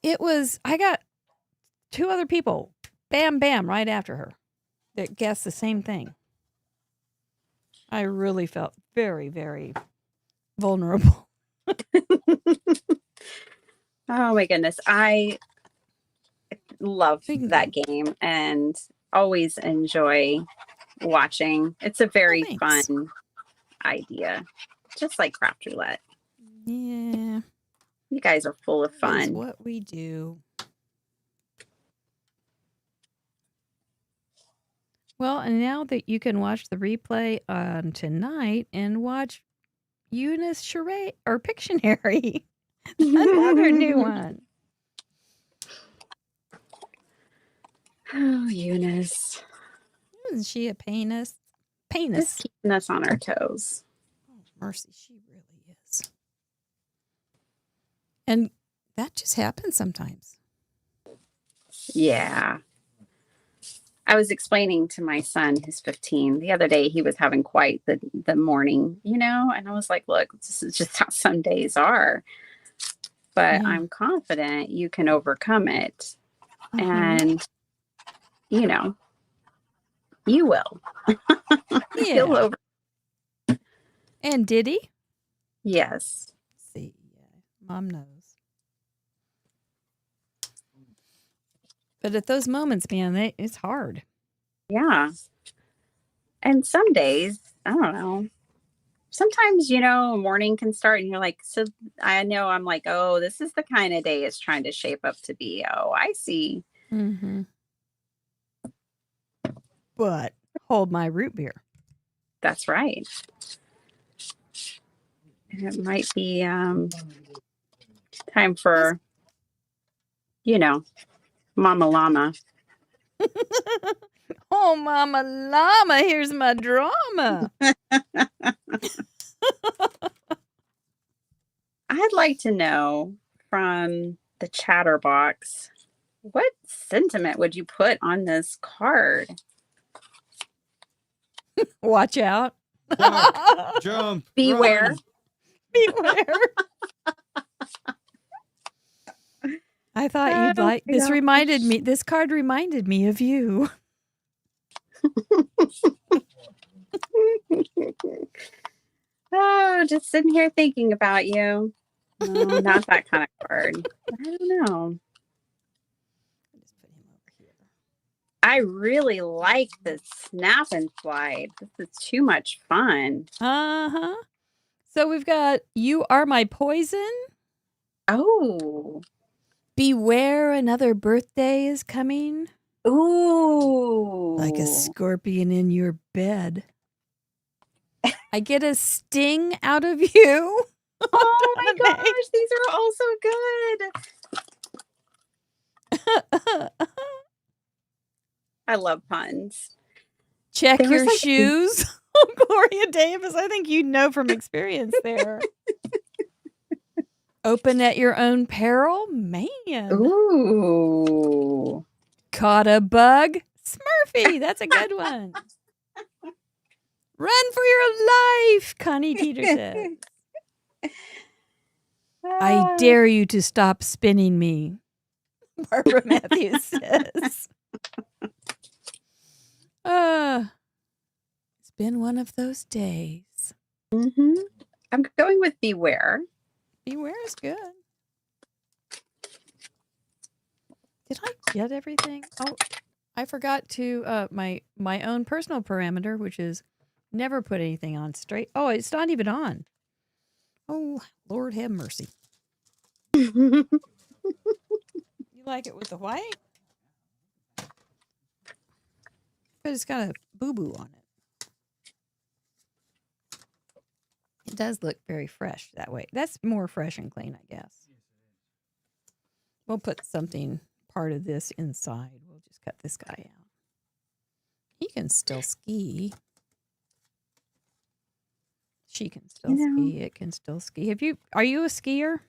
I got two other people, bam, bam, right after her, that guessed the same thing. I really felt very, very vulnerable. Oh my goodness. I love that game and always enjoy watching. It's a very fun idea. Just like Craft Roulette. Yeah. You guys are full of fun. That's what we do. Well, and now that you can watch the replay on tonight and watch Eunice Charade or Pictionary, another new one. Oh, Eunice. Isn't she a painus? Just keeping us on our toes. Oh, mercy, she really is. And that just happens sometimes. Yeah. I was explaining to my son, who's 15, the other day. He was having quite the morning, and I was like, look, this is just how some days are. But Yeah. I'm confident you can overcome it. Mhm. And, you will. He'll Yeah. And did he? Yes. See, yeah, Mom knows. But at those moments, man, it's hard. Yeah. And some days, I don't know. Sometimes, a morning can start and you're like, so I know I'm like, oh, this is the kind of day it's trying to shape up to be. Oh, I see. Mm-hmm. But hold my root beer. That's right. And it might be time for, Mama Llama. Oh, Mama Llama, here's my drama. I'd like to know from the chatterbox, what sentiment would you put on this card? Watch out. Jump. Beware. Run. Beware. I thought you'd like this. This card reminded me of you. Oh, just sitting here thinking about you. No, not that kind of card. I don't know. Just put him over here. I really like the snap and slide. This is too much fun. Uh-huh. So we've got You Are My Poison. Oh. Beware, another birthday is coming. Ooh. Like a scorpion in your bed. I get a sting out of you. Oh my gosh, these are all so good. I love puns. Check There was your like- shoes. Gloria Davis, I think you know from experience there. Open at your own peril? Man. Ooh. Caught a bug? Smurfy, that's a good one. Run for your life, Connie Teeter says. I dare you to stop spinning me, Barbara Matthews says. It's been one of those days. Mm-hmm. I'm going with beware. Beware is good. Did I get everything? Oh, I forgot to my own personal parameter, which is never put anything on straight. Oh, it's not even on. Oh, Lord have mercy. You like it with the white? But it's got a boo-boo on it. It does look very fresh that way. That's more fresh and clean, I guess. We'll put something, part of this inside. We'll just cut this guy out. He can still ski. She can still ski. It can still ski. Are you a skier?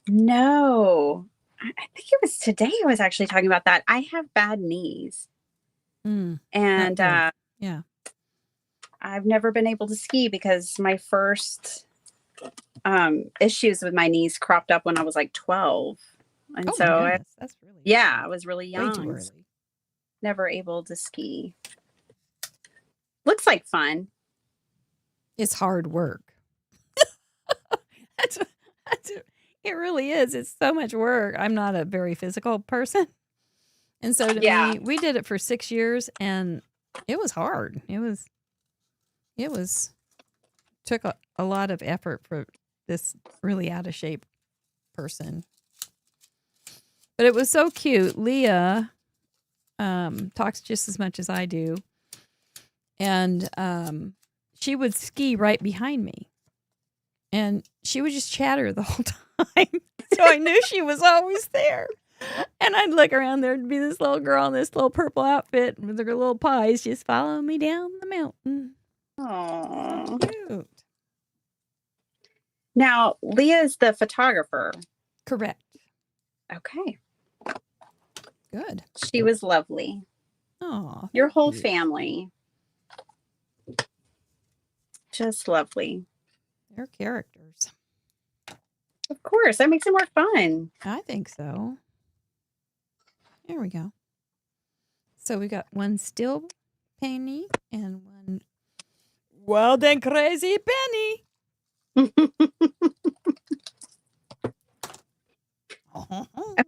No. I think it was today I was actually talking about that. I have bad knees. And yeah. I've never been able to ski because my first issues with my knees cropped up when I was like 12. And that's really I was really young. Way too early. Never able to ski. Looks like fun. It's hard work. It really is. It's so much work. I'm not a very physical person. And so to me, we did it for 6 years and it was hard. It took a lot of effort for this really out of shape person. But it was so cute. Leah talks just as much as I do. And she would ski right behind me. And she would just chatter the whole time. So I knew she was always there. And I'd look around, there'd be this little girl in this little purple outfit with her little pies just following me down the mountain. Oh, Cute. now Leah's the photographer. Correct. Okay, Good. she was lovely. Oh, Your whole family, just lovely. they're characters. Of course, that makes it more fun. I think so. There we go. So we got one still penny and one wild and crazy penny. I'm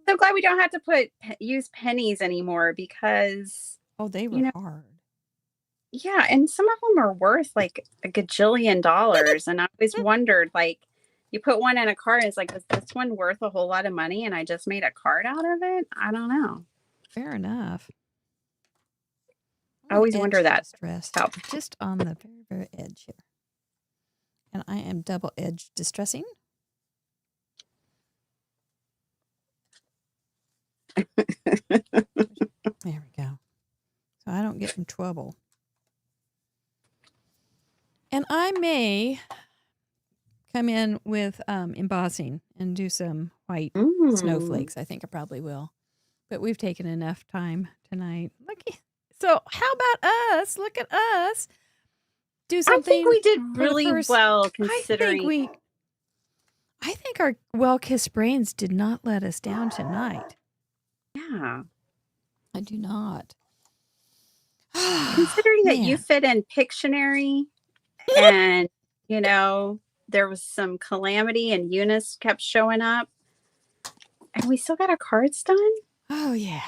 so glad we don't have to use pennies anymore because Oh, they were hard. yeah, and some of them are worth like a gajillion dollars, and I always wondered, like, you put one in a card, it's like, is this one worth a whole lot of money? And I just made a card out of it. I don't know. Fair enough. I always wonder that. Distressed. Oh. Just on the very, very edge here. And I am double edge distressing. There we go. So I don't get in trouble. And I may come in with embossing and do some white snowflakes. I think I probably will. But we've taken enough time tonight. So how about us? Look at us. Do something. I think we did really well considering. I think our well-kissed brains did not let us down tonight. Yeah. I do not. Considering that you fit in Pictionary and, you know, there was some calamity and Eunice kept showing up and we still got our cards done. Oh, yeah.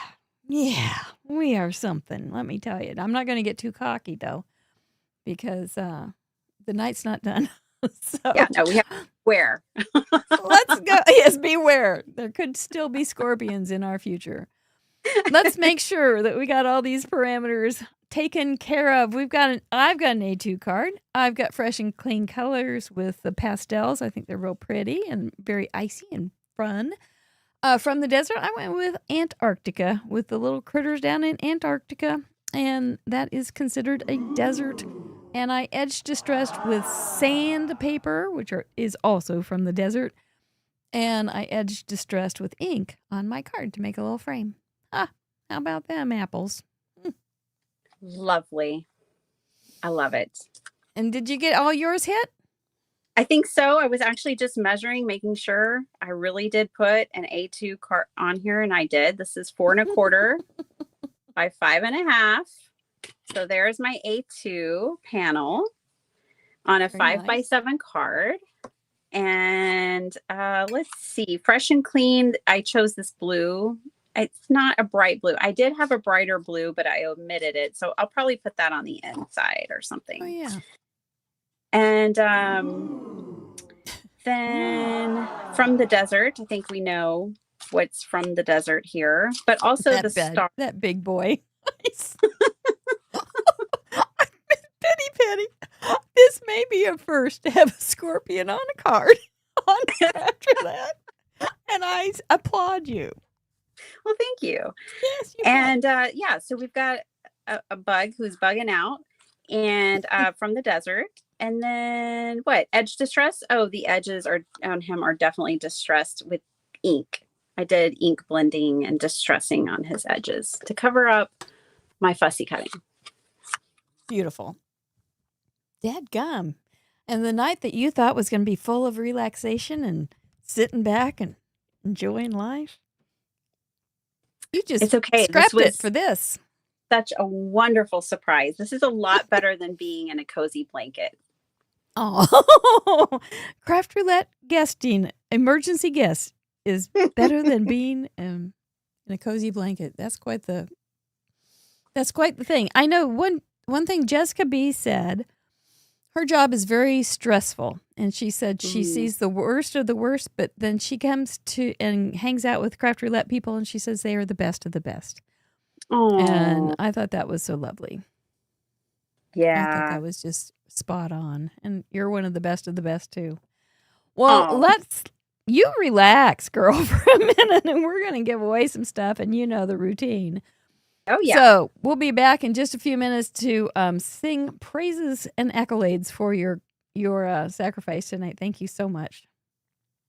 Yeah. We are something. Let me tell you. I'm not going to get too cocky, though, because the night's not done. So, yeah, no, we have to beware. Let's go. Yes, beware. There could still be scorpions in our future. Let's make sure that we got all these parameters taken care of. I've got an A2 card. I've got fresh and clean colors with the pastels. I think they're real pretty and very icy and fun. From the desert, I went with Antarctica, with the little critters down in Antarctica, and that is considered a desert. And I edge distressed with sandpaper, which is also from the desert, and I edge distressed with ink on my card to make a little frame. How about them apples? Lovely. I love it. And did you get all yours hit? I think so. I was actually just measuring, making sure I really did put an A2 card on here, and I did. This is 4 1/4 by 5 1/2. So there's my A2 panel on a 5 by 7 card. And let's see, fresh and clean. I chose this blue. It's not a bright blue. I did have a brighter blue, but I omitted it. So I'll probably put that on the inside or something. Oh, yeah. And then from the desert, I think we know what's from the desert here, but also star. That big boy. Penny, this may be a first to have a scorpion on a card after that. And I applaud you. Well, thank you. Yes, you and so we've got a bug who's bugging out, and from the desert. And then what? Edge distress? Oh, the edges on him are definitely distressed with ink. I did ink blending and distressing on his edges to cover up my fussy cutting. Beautiful. Dadgum. And the night that you thought was going to be full of relaxation and sitting back and enjoying life, you just scrapped it for this. Such a wonderful surprise. This is a lot better than being in a cozy blanket. Oh, Craft Roulette guesting, emergency guest, is better than being in a cozy blanket. That's quite the thing. I know one thing Jessica B said, her job is very stressful. And she said she sees the worst of the worst, but then she comes to and hangs out with Craft Roulette people, and she says they are the best of the best. Aww. And I thought that was so lovely. I thought Yeah. that was just spot on. And you're one of the best, too. Well, Oh. you relax, girl, for a minute, and we're going to give away some stuff, and you know the routine. Oh, yeah. So we'll be back in just a few minutes to sing praises and accolades for your sacrifice tonight. Thank you so much.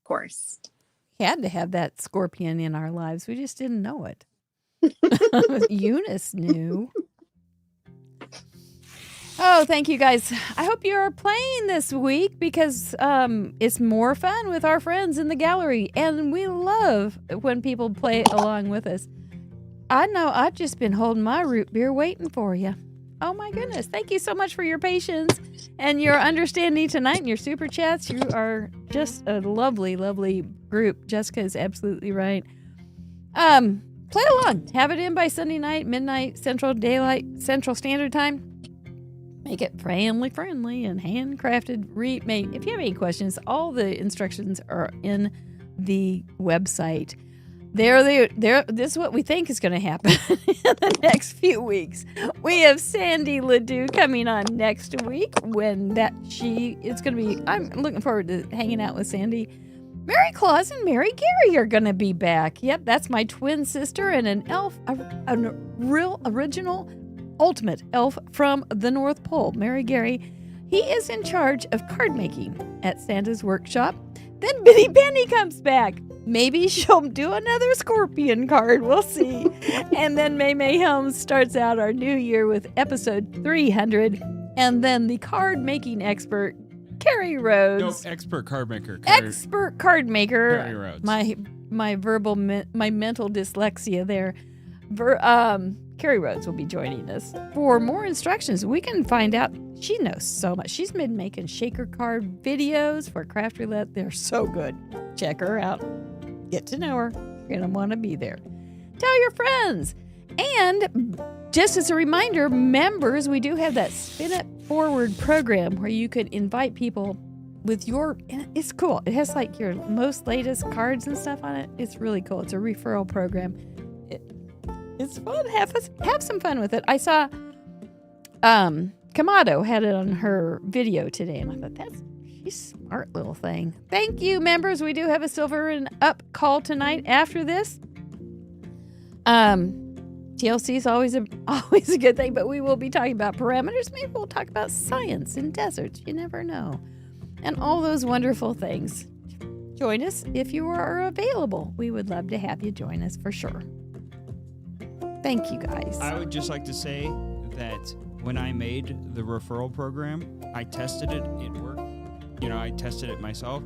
Of course. Had to have that scorpion in our lives. We just didn't know it. Eunice knew. Oh, thank you guys. I hope you're playing this week because it's more fun with our friends in the gallery. And we love when people play along with us. I know I've just been holding my root beer waiting for you. Oh my goodness. Thank you so much for your patience and your understanding tonight and your super chats. You are just a lovely, lovely group. Jessica is absolutely right. Play along. Have it in by Sunday night, midnight, Central Standard Time. Make it family friendly and handcrafted. If you have any questions, all the instructions are in the website. This is what we think is going to happen in the next few weeks. We have Sandy Ledoux coming on next week it's going to be, I'm looking forward to hanging out with Sandy. Mary Claus and Mary Gary are going to be back. Yep, that's my twin sister and an elf, a real original ultimate elf from the North Pole. Mary Gary, he is in charge of card making at Santa's workshop. Then Bitty Benny comes back. Maybe she'll do another scorpion card. We'll see. And then May Helms starts out our new year with episode 300. And then the card making expert, Carrie Rhodes. No, expert card maker. Expert card maker. Carrie Rhodes. My mental dyslexia there. Carrie Rhodes will be joining us. For more instructions, we can find out. She knows so much. She's been making shaker card videos for Craft Roulette. They're so good. Check her out. Get to know her. You're going to want to be there. Tell your friends. And just as a reminder, members, we do have that Spin It Forward program where you could invite people with it's cool. It has like your most latest cards and stuff on it. It's really cool. It's a referral program. It's fun. Have some fun with it. I saw Kamado had it on her video today, and I thought she's a smart little thing. Thank you, members. We do have a silver and up call tonight after this. TLC is always a good thing, but we will be talking about parameters. Maybe we'll talk about science in deserts. You never know. And all those wonderful things. Join us if you are available. We would love to have you join us for sure. Thank you, guys. I would just like to say that when I made the referral program, I tested it. It worked. I tested it myself.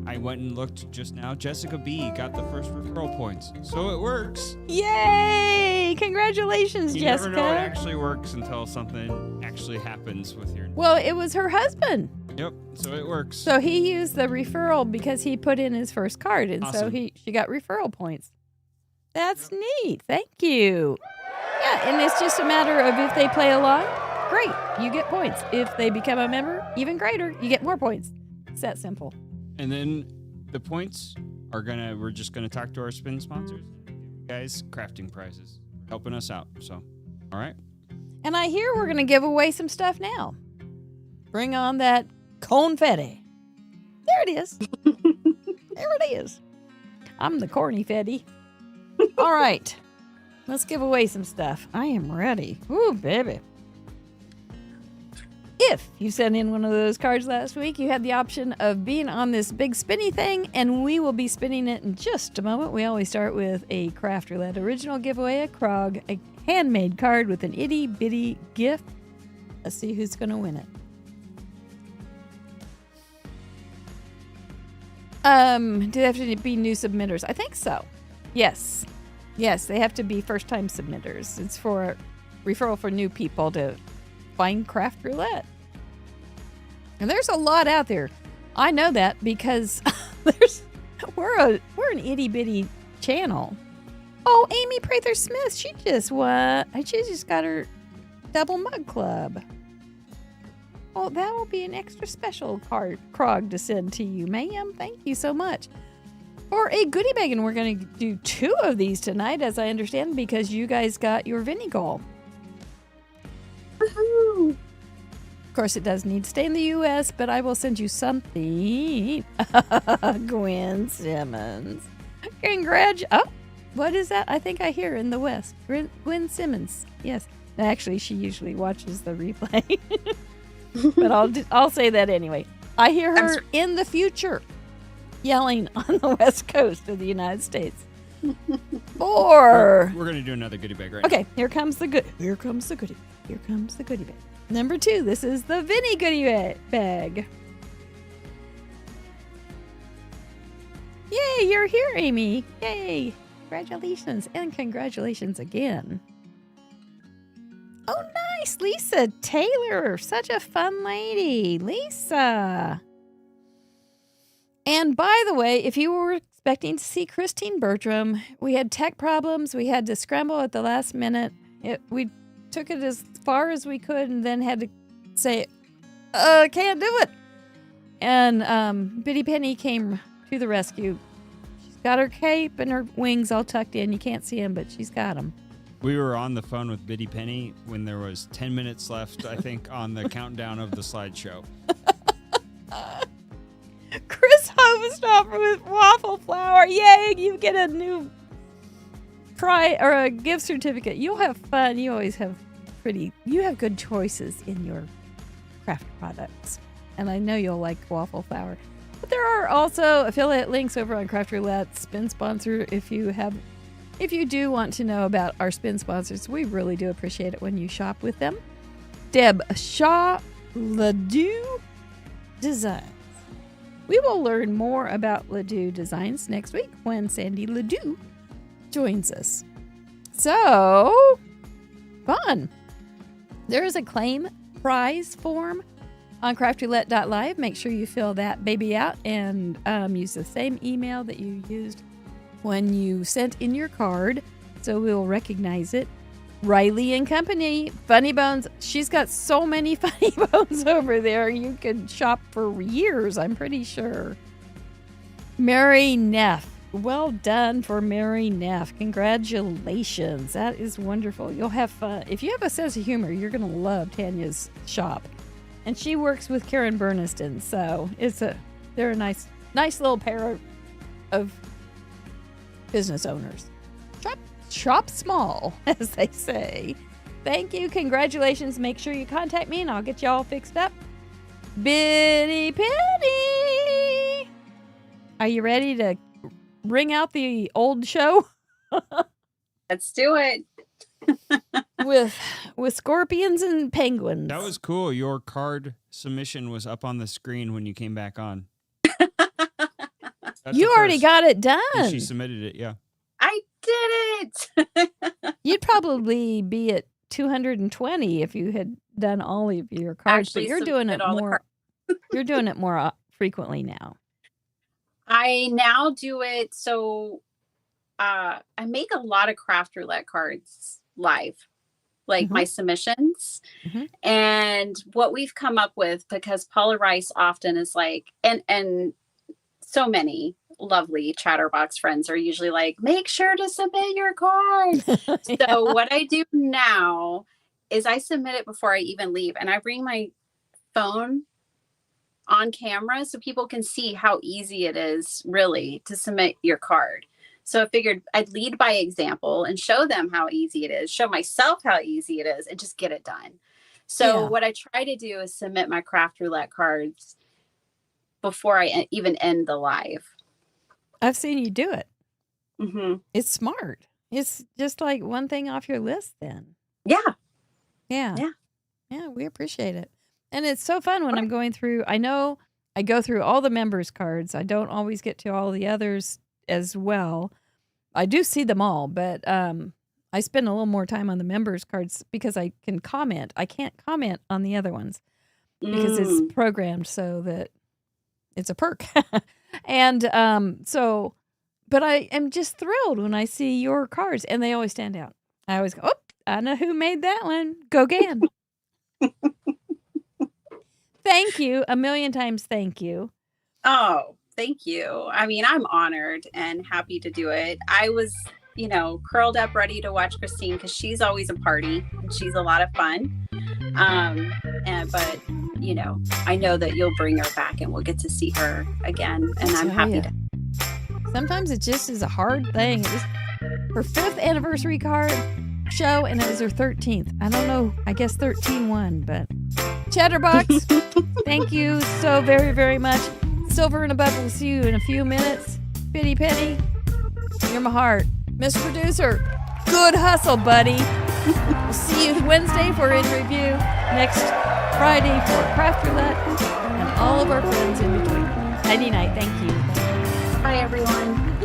I went and looked just now. Jessica B got the first referral points. So it works. Yay! Congratulations, Jessica. You never know it actually works until something actually happens with your... Well, it was her husband. Yep, so it works. So he used the referral because he put in his first card, and awesome. So she got referral points. That's neat. Thank you. Yeah, and it's just a matter of if they play along, great, you get points. If they become a member, even greater, you get more points. It's that simple. And then the points we're just gonna talk to our spin sponsors, guys, crafting prizes, helping us out. So, all right. And I hear we're gonna give away some stuff now. Bring on that confetti. There it is. There it is. I'm the corny fetty. All right. Let's give away some stuff. I am ready. Ooh, baby. If you sent in one of those cards last week, you had the option of being on this big spinny thing, and we will be spinning it in just a moment. We always start with a Craft Roulette original giveaway, a Krog, a handmade card with an itty bitty gift. Let's see who's going to win it. Do they have to be new submitters? I think so. Yes. Yes, they have to be first-time submitters. It's for referral for new people to find Craft Roulette. And there's a lot out there. I know that because we're an itty-bitty channel. Oh, Amy Prather-Smith, she just got her double mug club. Oh, that will be an extra special Krog to send to you, ma'am. Thank you so much. For a goodie bag, and we're going to do 2 of these tonight, as I understand, because you guys got your Vinegal. Woohoo! course, it does need to stay in the U.S., but I will send you something. Gwen Simmons. Oh, what is that? I think I hear in the West. Gwen Simmons. Yes. Actually, she usually watches the replay. But I'll say that anyway. I hear her in the future yelling on the West Coast of the United States. Or we're going to do another goodie bag right now. Okay, here comes the goodie bag. Number 2, this is the Vinny goodie bag. Yay, you're here, Amy. Yay. Congratulations, and congratulations again. Oh, nice. Lisa Taylor. Such a fun lady. Lisa. And by the way, if you were expecting to see Christine Bertram, we had tech problems. We had to scramble at the last minute. We took it as far as we could and then had to say, can't do it. And Biddy Penny came to the rescue. She's got her cape and her wings all tucked in. You can't see them, but she's got them. We were on the phone with Biddy Penny when there was 10 minutes left, I think, on the countdown of the slideshow. Chris Hovestoffer with waffle flour. Yay, you get a new a gift certificate. You'll have fun. You always have you have good choices in your craft products. And I know you'll like waffle flour. But there are also affiliate links over on Craft Roulette, spin sponsor. If you do want to know about our spin sponsors, we really do appreciate it when you shop with them. Deb Shaw Ledoux Designs. We will learn more about Ledoux Designs next week when Sandy Ledoux joins us. So, fun. There is a claim prize form on craftroulette.live. Make sure you fill that baby out and use the same email that you used when you sent in your card, so we'll recognize it. Riley and Company, Funny Bones. She's got so many Funny Bones over there. You could shop for years, I'm pretty sure. Mary Neff. Well done for Mary Neff. Congratulations. That is wonderful. You'll have fun. If you have a sense of humor, you're going to love Tanya's shop. And she works with Karen Burniston, so they're a nice little pair of business owners. Shop small, as they say. Thank you. Congratulations. Make sure you contact me and I'll get you all fixed up. Biddy Penny! Are you ready to ring out the old show? Let's do it. with scorpions and penguins. That was cool. Your card submission was up on the screen when you came back on. You already got it done. And she submitted it, yeah. I did it. You'd probably be at 220 if you had done all of your cards. Actually, but you're doing it more. You're doing it more frequently now. I now do it so I make a lot of Craft Roulette cards live, like my submissions. And what we've come up with, because Paula Rice often is like, and so many lovely Chatterbox friends are usually like, make sure to submit your card. So what I do now is I submit it before I even leave, and I bring my phone on camera so people can see how easy it is really to submit your card. So I figured I'd lead by example and show them how easy it is, show myself how easy it is, and just get it done. So what I try to do is submit my Craft Roulette cards before I even end the live. I've seen you do it. It's smart. It's just like one thing off your list then. Yeah, we appreciate it. And it's so fun when I'm going through. I know I go through all the members' cards. I don't always get to all the others as well. I do see them all, but I spend a little more time on the members' cards because I can comment. I can't comment on the other ones because it's programmed so that it's a perk. And but I am just thrilled when I see your cards, and they always stand out. I always go, oh, I know who made that one. Go Gan. Thank you. A million times thank you. Oh, thank you. I mean, I'm honored and happy to do it. I was, curled up ready to watch Christine because she's always a party and she's a lot of fun. But I know that you'll bring her back and we'll get to see her again. And I'm happy to. Sometimes it just is a hard thing. It was her 5th anniversary card show, and it was her 13th. I don't know. I guess 13 won, but Chatterbox, thank you so very, very much. Silver and Above will see you in a few minutes. Pitty Penny, you're my heart. Mr. Producer, good hustle, buddy. We'll see you Wednesday for In Review. Next Friday for Craft Roulette and all of our friends in between. Nighty night. Thank you. Bye, everyone.